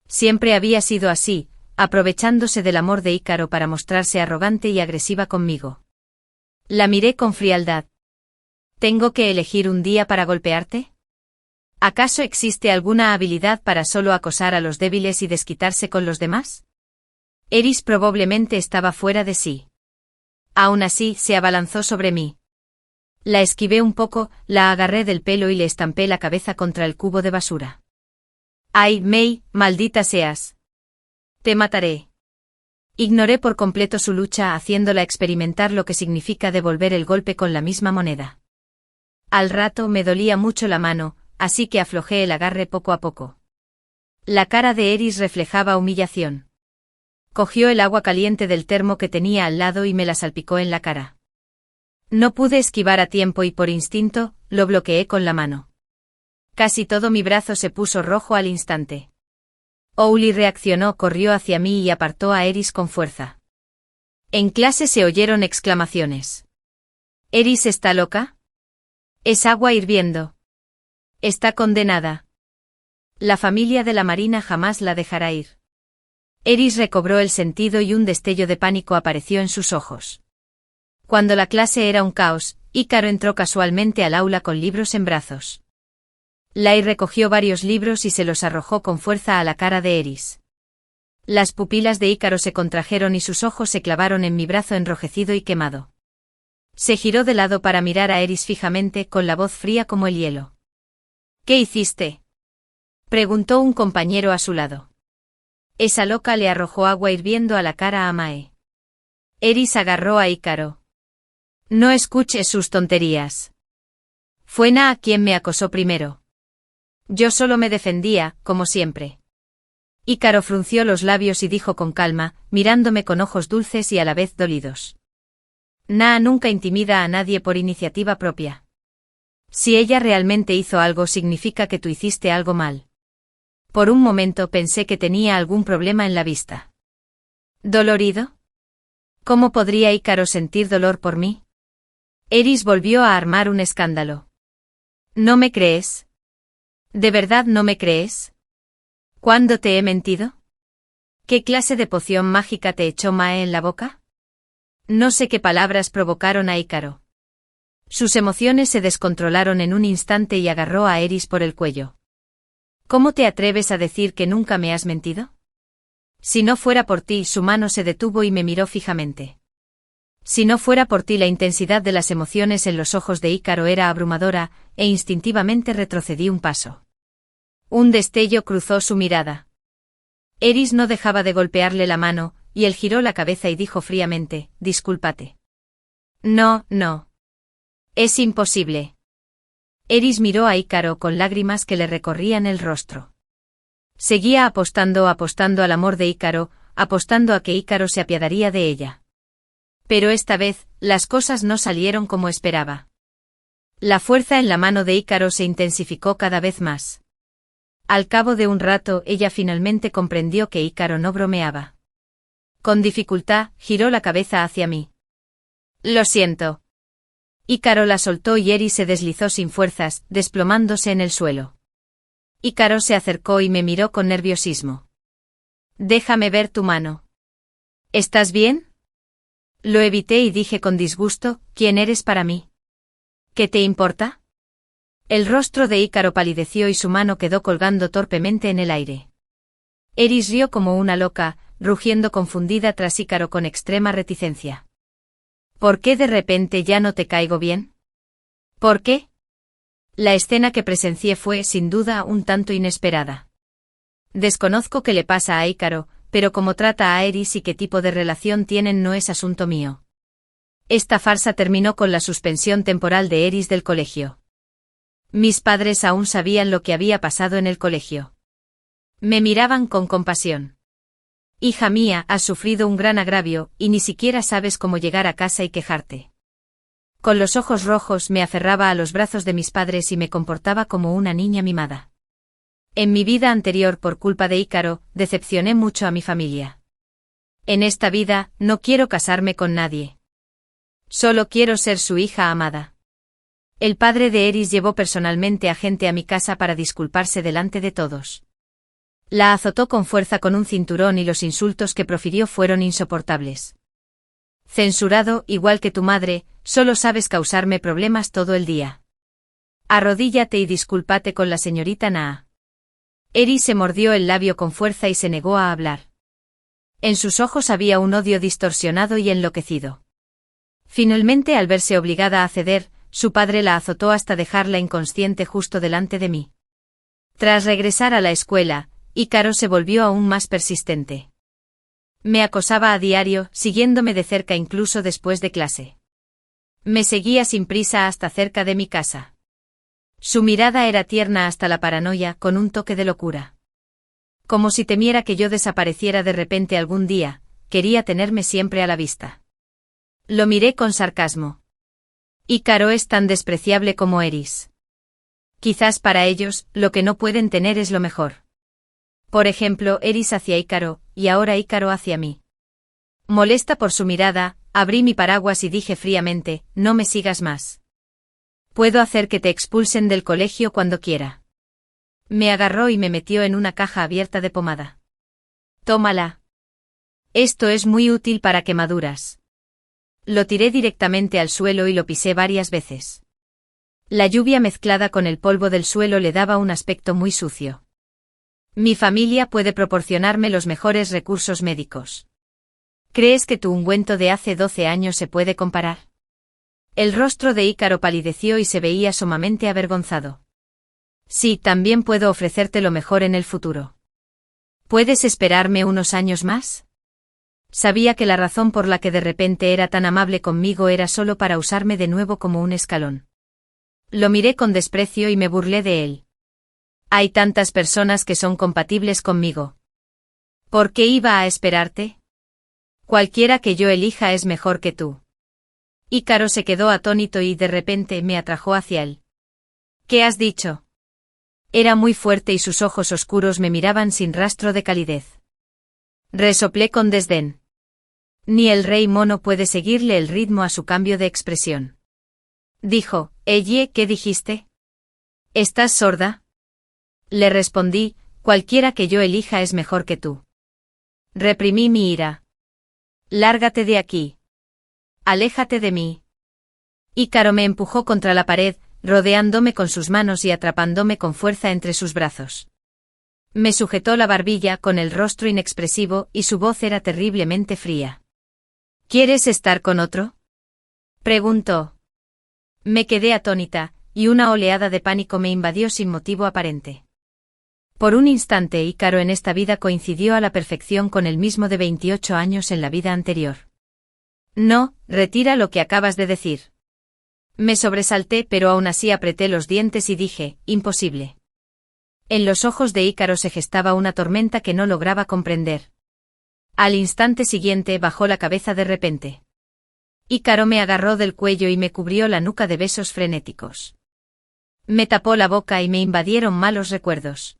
Siempre había sido así, aprovechándose del amor de Ícaro para mostrarse arrogante y agresiva conmigo. La miré con frialdad. ¿Tengo que elegir un día para golpearte? ¿Acaso existe alguna habilidad para solo acosar a los débiles y desquitarse con los demás? Eris probablemente estaba fuera de sí. Aún así, se abalanzó sobre mí. La esquivé un poco, la agarré del pelo y le estampé la cabeza contra el cubo de basura. ¡Ay, Mei, maldita seas! Te mataré. Ignoré por completo su lucha, haciéndola experimentar lo que significa devolver el golpe con la misma moneda. Al rato me dolía mucho la mano, así que aflojé el agarre poco a poco. La cara de Eris reflejaba humillación. Cogió el agua caliente del termo que tenía al lado y me la salpicó en la cara. No pude esquivar a tiempo y por instinto, lo bloqueé con la mano. Casi todo mi brazo se puso rojo al instante. Owly reaccionó, corrió hacia mí y apartó a Eris con fuerza. En clase se oyeron exclamaciones. ¿Eris está loca? Es agua hirviendo. Está condenada. La familia de la Marina jamás la dejará ir. Eris recobró el sentido y un destello de pánico apareció en sus ojos. Cuando la clase era un caos, Ícaro entró casualmente al aula con libros en brazos. Lai recogió varios libros y se los arrojó con fuerza a la cara de Eris. Las pupilas de Ícaro se contrajeron y sus ojos se clavaron en mi brazo enrojecido y quemado. Se giró de lado para mirar a Eris fijamente con la voz fría como el hielo. ¿Qué hiciste?, preguntó un compañero a su lado. Esa loca le arrojó agua hirviendo a la cara a Mae. Eris agarró a Ícaro. No escuches sus tonterías. Fue Na quien me acosó primero. Yo solo me defendía, como siempre. Ícaro frunció los labios y dijo con calma, mirándome con ojos dulces y a la vez dolidos. Na nunca intimida a nadie por iniciativa propia. Si ella realmente hizo algo significa que tú hiciste algo mal. Por un momento pensé que tenía algún problema en la vista. ¿Dolorido? ¿Cómo podría Ícaro sentir dolor por mí? Eris volvió a armar un escándalo. ¿No me crees? ¿De verdad no me crees? ¿Cuándo te he mentido? ¿Qué clase de poción mágica te echó Mae en la boca? No sé qué palabras provocaron a Ícaro. Sus emociones se descontrolaron en un instante y agarró a Eris por el cuello. ¿Cómo te atreves a decir que nunca me has mentido? Si no fuera por ti, su mano se detuvo y me miró fijamente. Si no fuera por ti, la intensidad de las emociones en los ojos de Ícaro era abrumadora, e instintivamente retrocedí un paso. Un destello cruzó su mirada. Eris no dejaba de golpearle la mano, y él giró la cabeza y dijo fríamente, discúlpate. No, no. Es imposible. Eris miró a Ícaro con lágrimas que le recorrían el rostro. Seguía apostando al amor de Ícaro, apostando a que Ícaro se apiadaría de ella. Pero esta vez, las cosas no salieron como esperaba. La fuerza en la mano de Ícaro se intensificó cada vez más. Al cabo de un rato, ella finalmente comprendió que Ícaro no bromeaba. Con dificultad, giró la cabeza hacia mí. Lo siento. Ícaro la soltó y Eris se deslizó sin fuerzas, desplomándose en el suelo. Ícaro se acercó y me miró con nerviosismo. Déjame ver tu mano. ¿Estás bien? Lo evité y dije con disgusto, ¿quién eres para mí? ¿Qué te importa? El rostro de Ícaro palideció y su mano quedó colgando torpemente en el aire. Eris rió como una loca, rugiendo confundida tras Ícaro con extrema reticencia. ¿Por qué de repente ya no te caigo bien? ¿Por qué? La escena que presencié fue, sin duda, un tanto inesperada. Desconozco qué le pasa a Ícaro, pero cómo trata a Eris y qué tipo de relación tienen no es asunto mío. Esta farsa terminó con la suspensión temporal de Eris del colegio. Mis padres aún sabían lo que había pasado en el colegio. Me miraban con compasión. Hija mía, has sufrido un gran agravio, y ni siquiera sabes cómo llegar a casa y quejarte. Con los ojos rojos me aferraba a los brazos de mis padres y me comportaba como una niña mimada. En mi vida anterior, por culpa de Ícaro, decepcioné mucho a mi familia. En esta vida, no quiero casarme con nadie. Solo quiero ser su hija amada. El padre de Eris llevó personalmente a gente a mi casa para disculparse delante de todos. La azotó con fuerza con un cinturón y los insultos que profirió fueron insoportables. Censurado, igual que tu madre, solo sabes causarme problemas todo el día. Arrodíllate y discúlpate con la señorita Naa. Eris se mordió el labio con fuerza y se negó a hablar. En sus ojos había un odio distorsionado y enloquecido. Finalmente, al verse obligada a ceder, su padre la azotó hasta dejarla inconsciente justo delante de mí. Tras regresar a la escuela, Ícaro se volvió aún más persistente. Me acosaba a diario, siguiéndome de cerca incluso después de clase. Me seguía sin prisa hasta cerca de mi casa. Su mirada era tierna hasta la paranoia, con un toque de locura. Como si temiera que yo desapareciera de repente algún día, quería tenerme siempre a la vista. Lo miré con sarcasmo. Ícaro es tan despreciable como Eris. Quizás para ellos, lo que no pueden tener es lo mejor. Por ejemplo, Eris hacia Ícaro, y ahora Ícaro hacia mí. Molesta por su mirada, abrí mi paraguas y dije fríamente, no me sigas más. Puedo hacer que te expulsen del colegio cuando quiera. Me agarró y me metió en una caja abierta de pomada. Tómala. Esto es muy útil para quemaduras. Lo tiré directamente al suelo y lo pisé varias veces. La lluvia mezclada con el polvo del suelo le daba un aspecto muy sucio. Mi familia puede proporcionarme los mejores recursos médicos. ¿Crees que tu ungüento de hace 12 años se puede comparar? El rostro de Ícaro palideció y se veía sumamente avergonzado. Sí, también puedo ofrecerte lo mejor en el futuro. ¿Puedes esperarme unos años más? Sabía que la razón por la que de repente era tan amable conmigo era solo para usarme de nuevo como un escalón. Lo miré con desprecio y me burlé de él. Hay tantas personas que son compatibles conmigo. ¿Por qué iba a esperarte? Cualquiera que yo elija es mejor que tú. Ícaro se quedó atónito y de repente me atrajo hacia él. ¿Qué has dicho? Era muy fuerte y sus ojos oscuros me miraban sin rastro de calidez. Resoplé con desdén. Ni el rey mono puede seguirle el ritmo a su cambio de expresión. Dijo, «Eye, ¿qué dijiste? ¿Estás sorda?» Le respondí, «Cualquiera que yo elija es mejor que tú». Reprimí mi ira. «Lárgate de aquí. Aléjate de mí». Ícaro me empujó contra la pared, rodeándome con sus manos y atrapándome con fuerza entre sus brazos. Me sujetó la barbilla con el rostro inexpresivo y su voz era terriblemente fría. ¿Quieres estar con otro?, preguntó. Me quedé atónita, y una oleada de pánico me invadió sin motivo aparente. Por un instante Ícaro en esta vida coincidió a la perfección con el mismo de 28 años en la vida anterior. No, retira lo que acabas de decir. Me sobresalté pero aún así apreté los dientes y dije, imposible. En los ojos de Ícaro se gestaba una tormenta que no lograba comprender. Al instante siguiente bajó la cabeza de repente. Ícaro me agarró del cuello y me cubrió la nuca de besos frenéticos. Me tapó la boca y me invadieron malos recuerdos.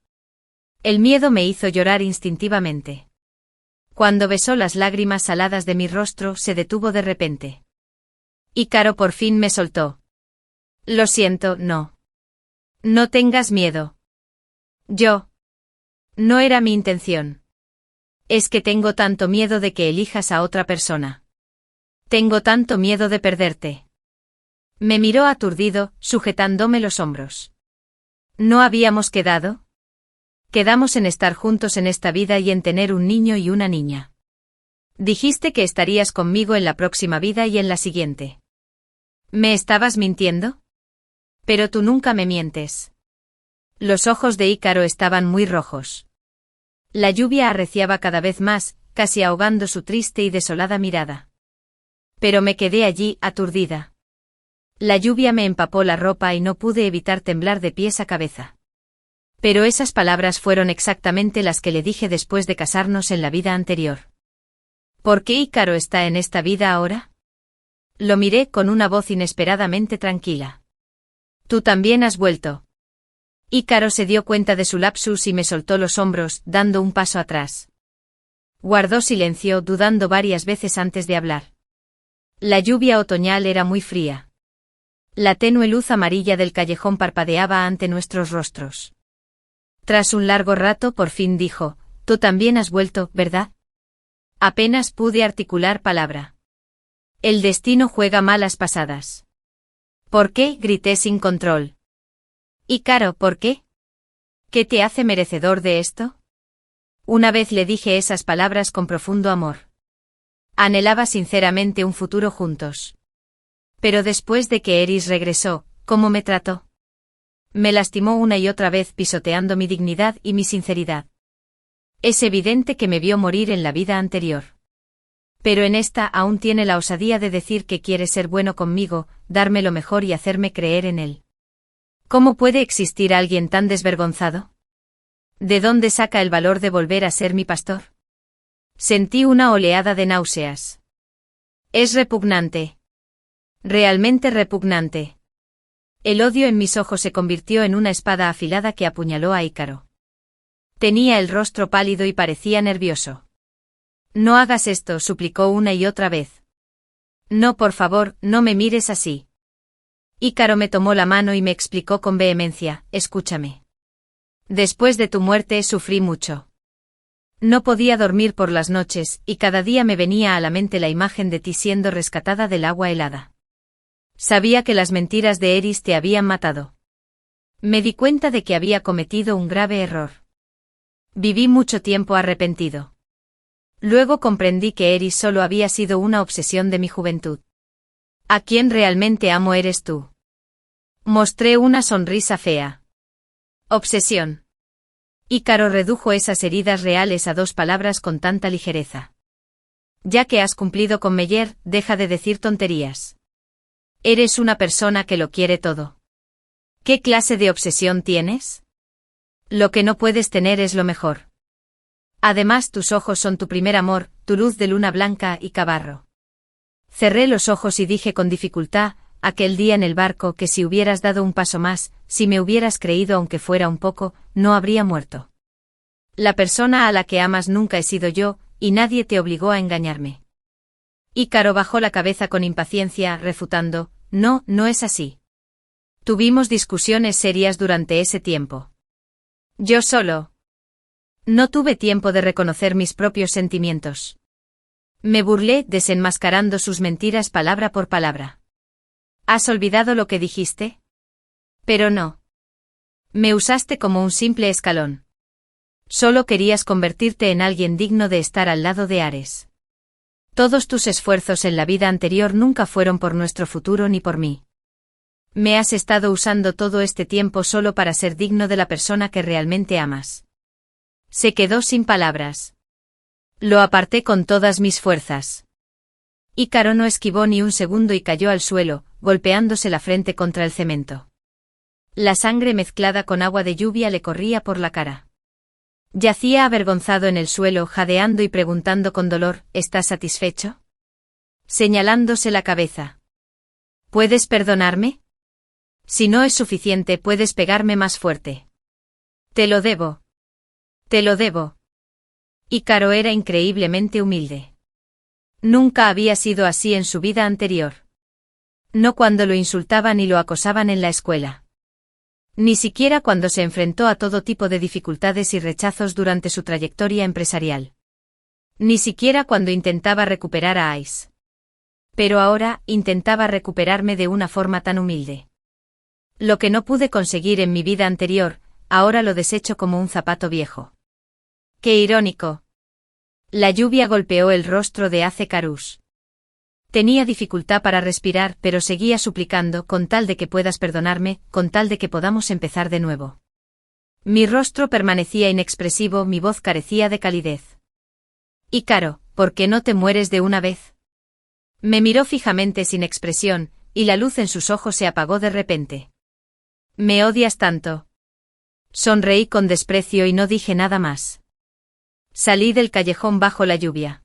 El miedo me hizo llorar instintivamente. Cuando besó las lágrimas saladas de mi rostro se detuvo de repente. Ícaro por fin me soltó. Lo siento, no. No tengas miedo. No era mi intención. Es que tengo tanto miedo de que elijas a otra persona. Tengo tanto miedo de perderte. Me miró aturdido, sujetándome los hombros. ¿No habíamos quedado? Quedamos en estar juntos en esta vida y en tener un niño y una niña. Dijiste que estarías conmigo en la próxima vida y en la siguiente. ¿Me estabas mintiendo? Pero tú nunca me mientes. Los ojos de Ícaro estaban muy rojos. La lluvia arreciaba cada vez más, casi ahogando su triste y desolada mirada. Pero me quedé allí, aturdida. La lluvia me empapó la ropa y no pude evitar temblar de pies a cabeza. Pero esas palabras fueron exactamente las que le dije después de casarnos en la vida anterior. ¿Por qué Ícaro está en esta vida ahora? Lo miré con una voz inesperadamente tranquila. Tú también has vuelto. Ícaro se dio cuenta de su lapsus y me soltó los hombros, dando un paso atrás. Guardó silencio, dudando varias veces antes de hablar. La lluvia otoñal era muy fría. La tenue luz amarilla del callejón parpadeaba ante nuestros rostros. Tras un largo rato por fin dijo, «Tú también has vuelto, ¿verdad?» Apenas pude articular palabra. El destino juega malas pasadas. ¿Por qué?, grité sin control. Ícaro, ¿por qué? ¿Qué te hace merecedor de esto? Una vez le dije esas palabras con profundo amor. Anhelaba sinceramente un futuro juntos. Pero después de que Eris regresó, ¿cómo me trató? Me lastimó una y otra vez pisoteando mi dignidad y mi sinceridad. Es evidente que me vio morir en la vida anterior. Pero en esta aún tiene la osadía de decir que quiere ser bueno conmigo, darme lo mejor y hacerme creer en él. ¿Cómo puede existir alguien tan desvergonzado? ¿De dónde saca el valor de volver a ser mi pastor? Sentí una oleada de náuseas. Es repugnante. Realmente repugnante. El odio en mis ojos se convirtió en una espada afilada que apuñaló a Ícaro. Tenía el rostro pálido y parecía nervioso. No hagas esto, suplicó una y otra vez. No, por favor, no me mires así. Ícaro me tomó la mano y me explicó con vehemencia, escúchame. Después de tu muerte sufrí mucho. No podía dormir por las noches, y cada día me venía a la mente la imagen de ti siendo rescatada del agua helada. Sabía que las mentiras de Eris te habían matado. Me di cuenta de que había cometido un grave error. Viví mucho tiempo arrepentido. Luego comprendí que Eris solo había sido una obsesión de mi juventud. A quien realmente amo eres tú. Mostré una sonrisa fea. Obsesión. Ícaro redujo esas heridas reales a 2 palabras con tanta ligereza. Ya que has cumplido con Meyer, deja de decir tonterías. Eres una persona que lo quiere todo. ¿Qué clase de obsesión tienes? Lo que no puedes tener es lo mejor. Además, tus ojos son tu primer amor, tu luz de luna blanca y cabarro. Cerré los ojos y dije con dificultad, aquel día en el barco, que si hubieras dado un paso más, si me hubieras creído aunque fuera un poco, no habría muerto. La persona a la que amas nunca he sido yo, y nadie te obligó a engañarme. Ícaro bajó la cabeza con impaciencia, refutando, no, no es así. Tuvimos discusiones serias durante ese tiempo. Yo solo. No tuve tiempo de reconocer mis propios sentimientos. Me burlé desenmascarando sus mentiras palabra por palabra. ¿Has olvidado lo que dijiste? Pero no. Me usaste como un simple escalón. Solo querías convertirte en alguien digno de estar al lado de Ares. Todos tus esfuerzos en la vida anterior nunca fueron por nuestro futuro ni por mí. Me has estado usando todo este tiempo solo para ser digno de la persona que realmente amas. Se quedó sin palabras. Lo aparté con todas mis fuerzas. Ícaro no esquivó ni un segundo y cayó al suelo, golpeándose la frente contra el cemento. La sangre mezclada con agua de lluvia le corría por la cara. Yacía avergonzado en el suelo, jadeando y preguntando con dolor, ¿estás satisfecho? Señalándose la cabeza. ¿Puedes perdonarme? Si no es suficiente, puedes pegarme más fuerte. Te lo debo. Te lo debo. Ícaro era increíblemente humilde. Nunca había sido así en su vida anterior. No cuando lo insultaban y lo acosaban en la escuela. Ni siquiera cuando se enfrentó a todo tipo de dificultades y rechazos durante su trayectoria empresarial. Ni siquiera cuando intentaba recuperar a Ice. Pero ahora, intentaba recuperarme de una forma tan humilde. Lo que no pude conseguir en mi vida anterior, ahora lo desecho como un zapato viejo. ¡Qué irónico! La lluvia golpeó el rostro de Ace Carus. Tenía dificultad para respirar, pero seguía suplicando, con tal de que puedas perdonarme, con tal de que podamos empezar de nuevo. Mi rostro permanecía inexpresivo, mi voz carecía de calidez. Ícaro, ¿por qué no te mueres de una vez? Me miró fijamente sin expresión, y la luz en sus ojos se apagó de repente. ¿Me odias tanto? Sonreí con desprecio y no dije nada más. Salí del callejón bajo la lluvia.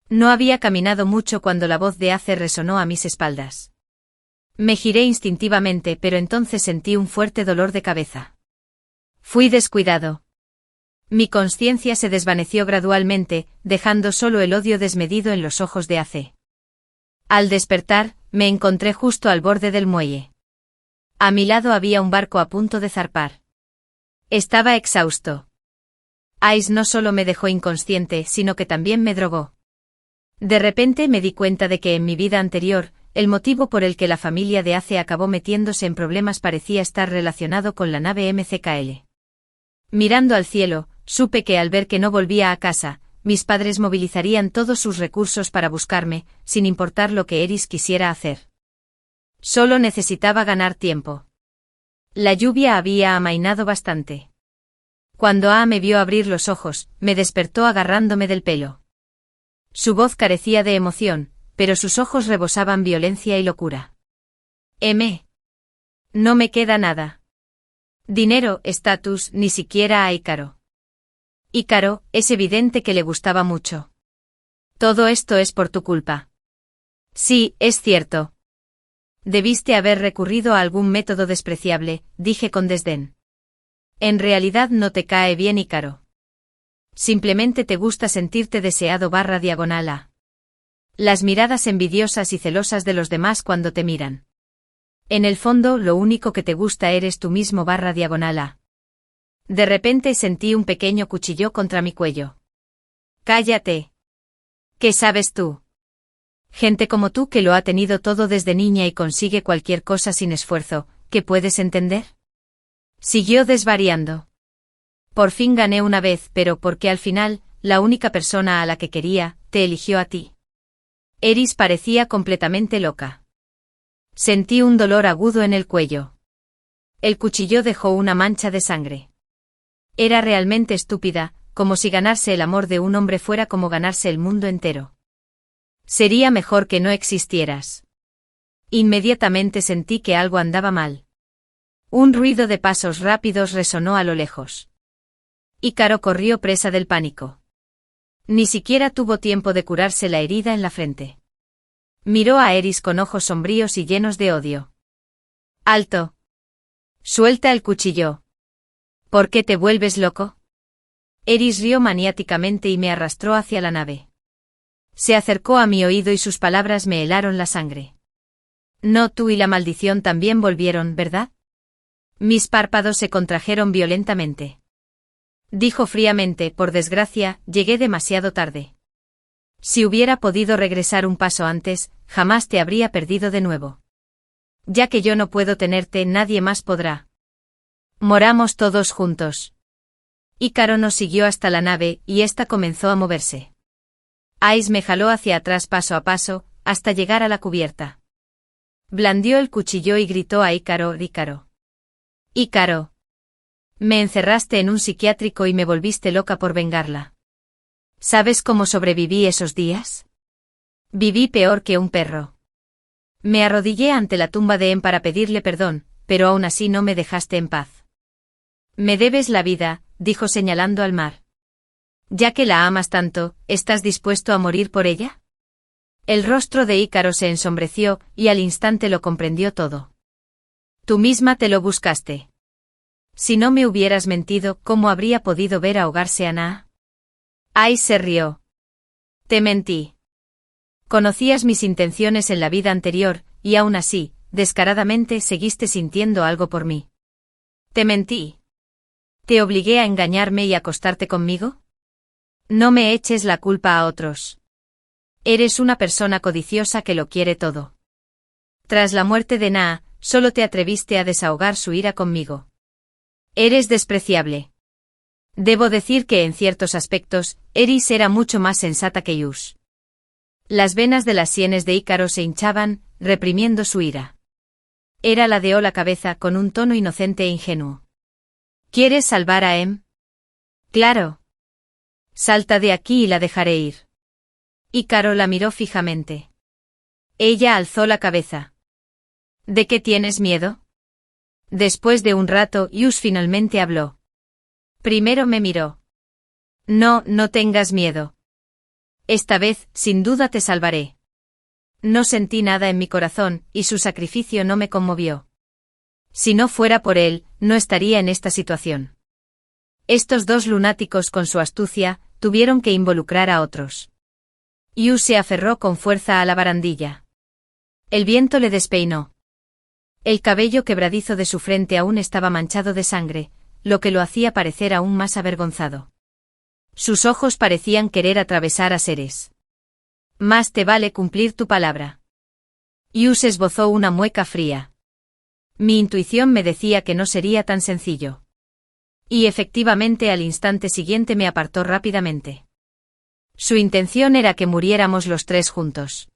No había caminado mucho cuando la voz de Ace resonó a mis espaldas. Me giré instintivamente, pero entonces sentí un fuerte dolor de cabeza. Fui descuidado. Mi conciencia se desvaneció gradualmente, dejando solo el odio desmedido en los ojos de Ace. Al despertar, me encontré justo al borde del muelle. A mi lado había un barco a punto de zarpar. Estaba exhausto. Ice no solo me dejó inconsciente, sino que también me drogó. De repente me di cuenta de que en mi vida anterior, el motivo por el que la familia de Ace acabó metiéndose en problemas parecía estar relacionado con la nave MCKL. Mirando al cielo, supe que al ver que no volvía a casa, mis padres movilizarían todos sus recursos para buscarme, sin importar lo que Eris quisiera hacer. Solo necesitaba ganar tiempo. La lluvia había amainado bastante. Cuando A me vio abrir los ojos, me despertó agarrándome del pelo. Su voz carecía de emoción, pero sus ojos rebosaban violencia y locura. M. No me queda nada. Dinero, estatus, ni siquiera a Ícaro. Ícaro, es evidente que le gustaba mucho. Todo esto es por tu culpa. Sí, es cierto. Debiste haber recurrido a algún método despreciable, dije con desdén. En realidad no te cae bien Ícaro. Simplemente te gusta sentirte deseado /A. Las miradas envidiosas y celosas de los demás cuando te miran. En el fondo, lo único que te gusta eres tú mismo /A. De repente sentí un pequeño cuchillo contra mi cuello. Cállate. ¿Qué sabes tú? Gente como tú que lo ha tenido todo desde niña y consigue cualquier cosa sin esfuerzo, ¿qué puedes entender? Siguió desvariando. Por fin gané una vez, pero porque al final, la única persona a la que quería, te eligió a ti. Eris parecía completamente loca. Sentí un dolor agudo en el cuello. El cuchillo dejó una mancha de sangre. Era realmente estúpida, como si ganarse el amor de un hombre fuera como ganarse el mundo entero. Sería mejor que no existieras. Inmediatamente sentí que algo andaba mal. Un ruido de pasos rápidos resonó a lo lejos. Ícaro corrió presa del pánico. Ni siquiera tuvo tiempo de curarse la herida en la frente. Miró a Eris con ojos sombríos y llenos de odio. ¡Alto! Suelta el cuchillo. ¿Por qué te vuelves loco? Eris rió maniáticamente y me arrastró hacia la nave. Se acercó a mi oído y sus palabras me helaron la sangre. No, tú y la maldición también volvieron, ¿verdad? Mis párpados se contrajeron violentamente. Dijo fríamente, por desgracia, llegué demasiado tarde. Si hubiera podido regresar un paso antes, jamás te habría perdido de nuevo. Ya que yo no puedo tenerte, nadie más podrá. Moramos todos juntos. Ícaro nos siguió hasta la nave, y ésta comenzó a moverse. Ais me jaló hacia atrás paso a paso, hasta llegar a la cubierta. Blandió el cuchillo y gritó a Ícaro, Ícaro. Ícaro. Me encerraste en un psiquiátrico y me volviste loca por vengarla. ¿Sabes cómo sobreviví esos días? Viví peor que un perro. Me arrodillé ante la tumba de Em para pedirle perdón, pero aún así no me dejaste en paz. Me debes la vida, dijo señalando al mar. Ya que la amas tanto, ¿estás dispuesto a morir por ella? El rostro de Ícaro se ensombreció, y al instante lo comprendió todo. Tú misma te lo buscaste. Si no me hubieras mentido, ¿cómo habría podido ver ahogarse a Naa? Ais se rió. Te mentí. Conocías mis intenciones en la vida anterior, y aún así, descaradamente seguiste sintiendo algo por mí. Te mentí. ¿Te obligué a engañarme y acostarte conmigo? No me eches la culpa a otros. Eres una persona codiciosa que lo quiere todo. Tras la muerte de Naa, solo te atreviste a desahogar su ira conmigo. Eres despreciable. Debo decir que en ciertos aspectos, Eris era mucho más sensata que Yus. Las venas de las sienes de Ícaro se hinchaban, reprimiendo su ira. Era ladeó la cabeza con un tono inocente e ingenuo. ¿Quieres salvar a Em? Claro. Salta de aquí y la dejaré ir. Ícaro la miró fijamente. Ella alzó la cabeza. ¿De qué tienes miedo? Después de un rato, Yus finalmente habló. Primero me miró. No, no tengas miedo. Esta vez, sin duda te salvaré. No sentí nada en mi corazón, y su sacrificio no me conmovió. Si no fuera por él, no estaría en esta situación. Estos dos lunáticos con su astucia, tuvieron que involucrar a otros. Yu se aferró con fuerza a la barandilla. El viento le despeinó. El cabello quebradizo de su frente aún estaba manchado de sangre, lo que lo hacía parecer aún más avergonzado. Sus ojos parecían querer atravesar a Ceres. Más te vale cumplir tu palabra. Yu se esbozó una mueca fría. Mi intuición me decía que no sería tan sencillo. Y efectivamente al instante siguiente me apartó rápidamente. Su intención era que muriéramos los tres juntos.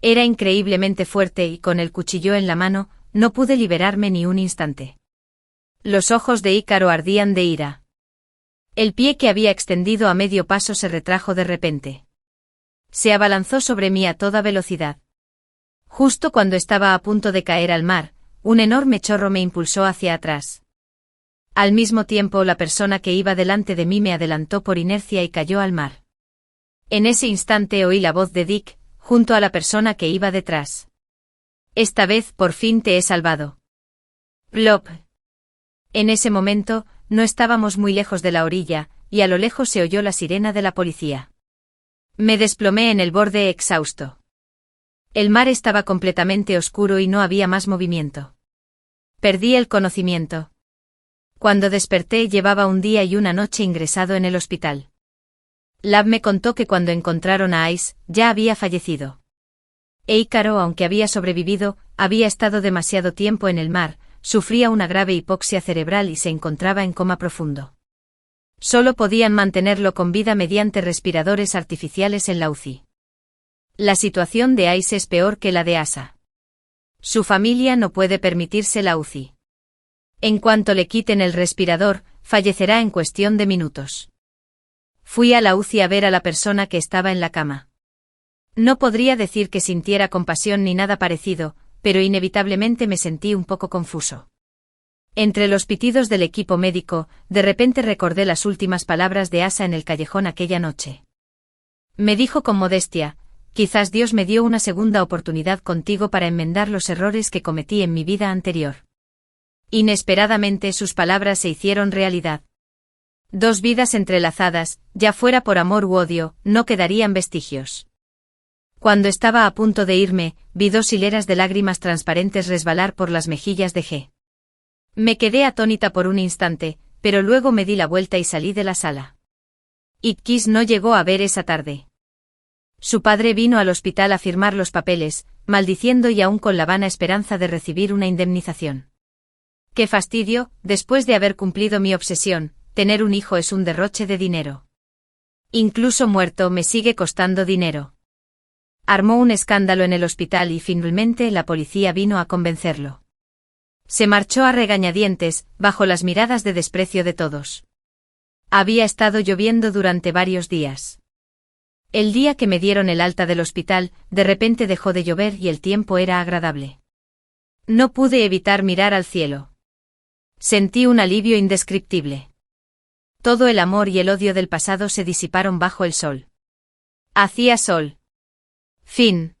Era increíblemente fuerte y con el cuchillo en la mano, no pude liberarme ni un instante. Los ojos de Ícaro ardían de ira. El pie que había extendido a medio paso se retrajo de repente. Se abalanzó sobre mí a toda velocidad. Justo cuando estaba a punto de caer al mar, un enorme chorro me impulsó hacia atrás. Al mismo tiempo la persona que iba delante de mí me adelantó por inercia y cayó al mar. En ese instante oí la voz de Dick, junto a la persona que iba detrás. Esta vez por fin te he salvado. Plop. En ese momento, no estábamos muy lejos de la orilla, y a lo lejos se oyó la sirena de la policía. Me desplomé en el borde exhausto. El mar estaba completamente oscuro y no había más movimiento. Perdí el conocimiento. Cuando desperté llevaba un día y una noche ingresado en el hospital. Lab me contó que cuando encontraron a Ice, ya había fallecido. E Ícaro, aunque había sobrevivido, había estado demasiado tiempo en el mar, sufría una grave hipoxia cerebral y se encontraba en coma profundo. Solo podían mantenerlo con vida mediante respiradores artificiales en la UCI. La situación de Ice es peor que la de Asa. Su familia no puede permitirse la UCI. En cuanto le quiten el respirador, fallecerá en cuestión de minutos. Fui a la UCI a ver a la persona que estaba en la cama. No podría decir que sintiera compasión ni nada parecido, pero inevitablemente me sentí un poco confuso. Entre los pitidos del equipo médico, de repente recordé las últimas palabras de Asa en el callejón aquella noche. Me dijo con modestia: quizás Dios me dio una segunda oportunidad contigo para enmendar los errores que cometí en mi vida anterior. Inesperadamente sus palabras se hicieron realidad. Dos vidas entrelazadas, ya fuera por amor u odio, no quedarían vestigios. Cuando estaba a punto de irme, vi 2 hileras de lágrimas transparentes resbalar por las mejillas de G. Me quedé atónita por un instante, pero luego me di la vuelta y salí de la sala. Ickis no llegó a ver esa tarde. Su padre vino al hospital a firmar los papeles, maldiciendo y aún con la vana esperanza de recibir una indemnización. ¡Qué fastidio! Después de haber cumplido mi obsesión, tener un hijo es un derroche de dinero. Incluso muerto me sigue costando dinero. Armó un escándalo en el hospital y finalmente la policía vino a convencerlo. Se marchó a regañadientes, bajo las miradas de desprecio de todos. Había estado lloviendo durante varios días. El día que me dieron el alta del hospital, de repente dejó de llover y el tiempo era agradable. No pude evitar mirar al cielo. Sentí un alivio indescriptible. Todo el amor y el odio del pasado se disiparon bajo el sol. Hacía sol. Fin.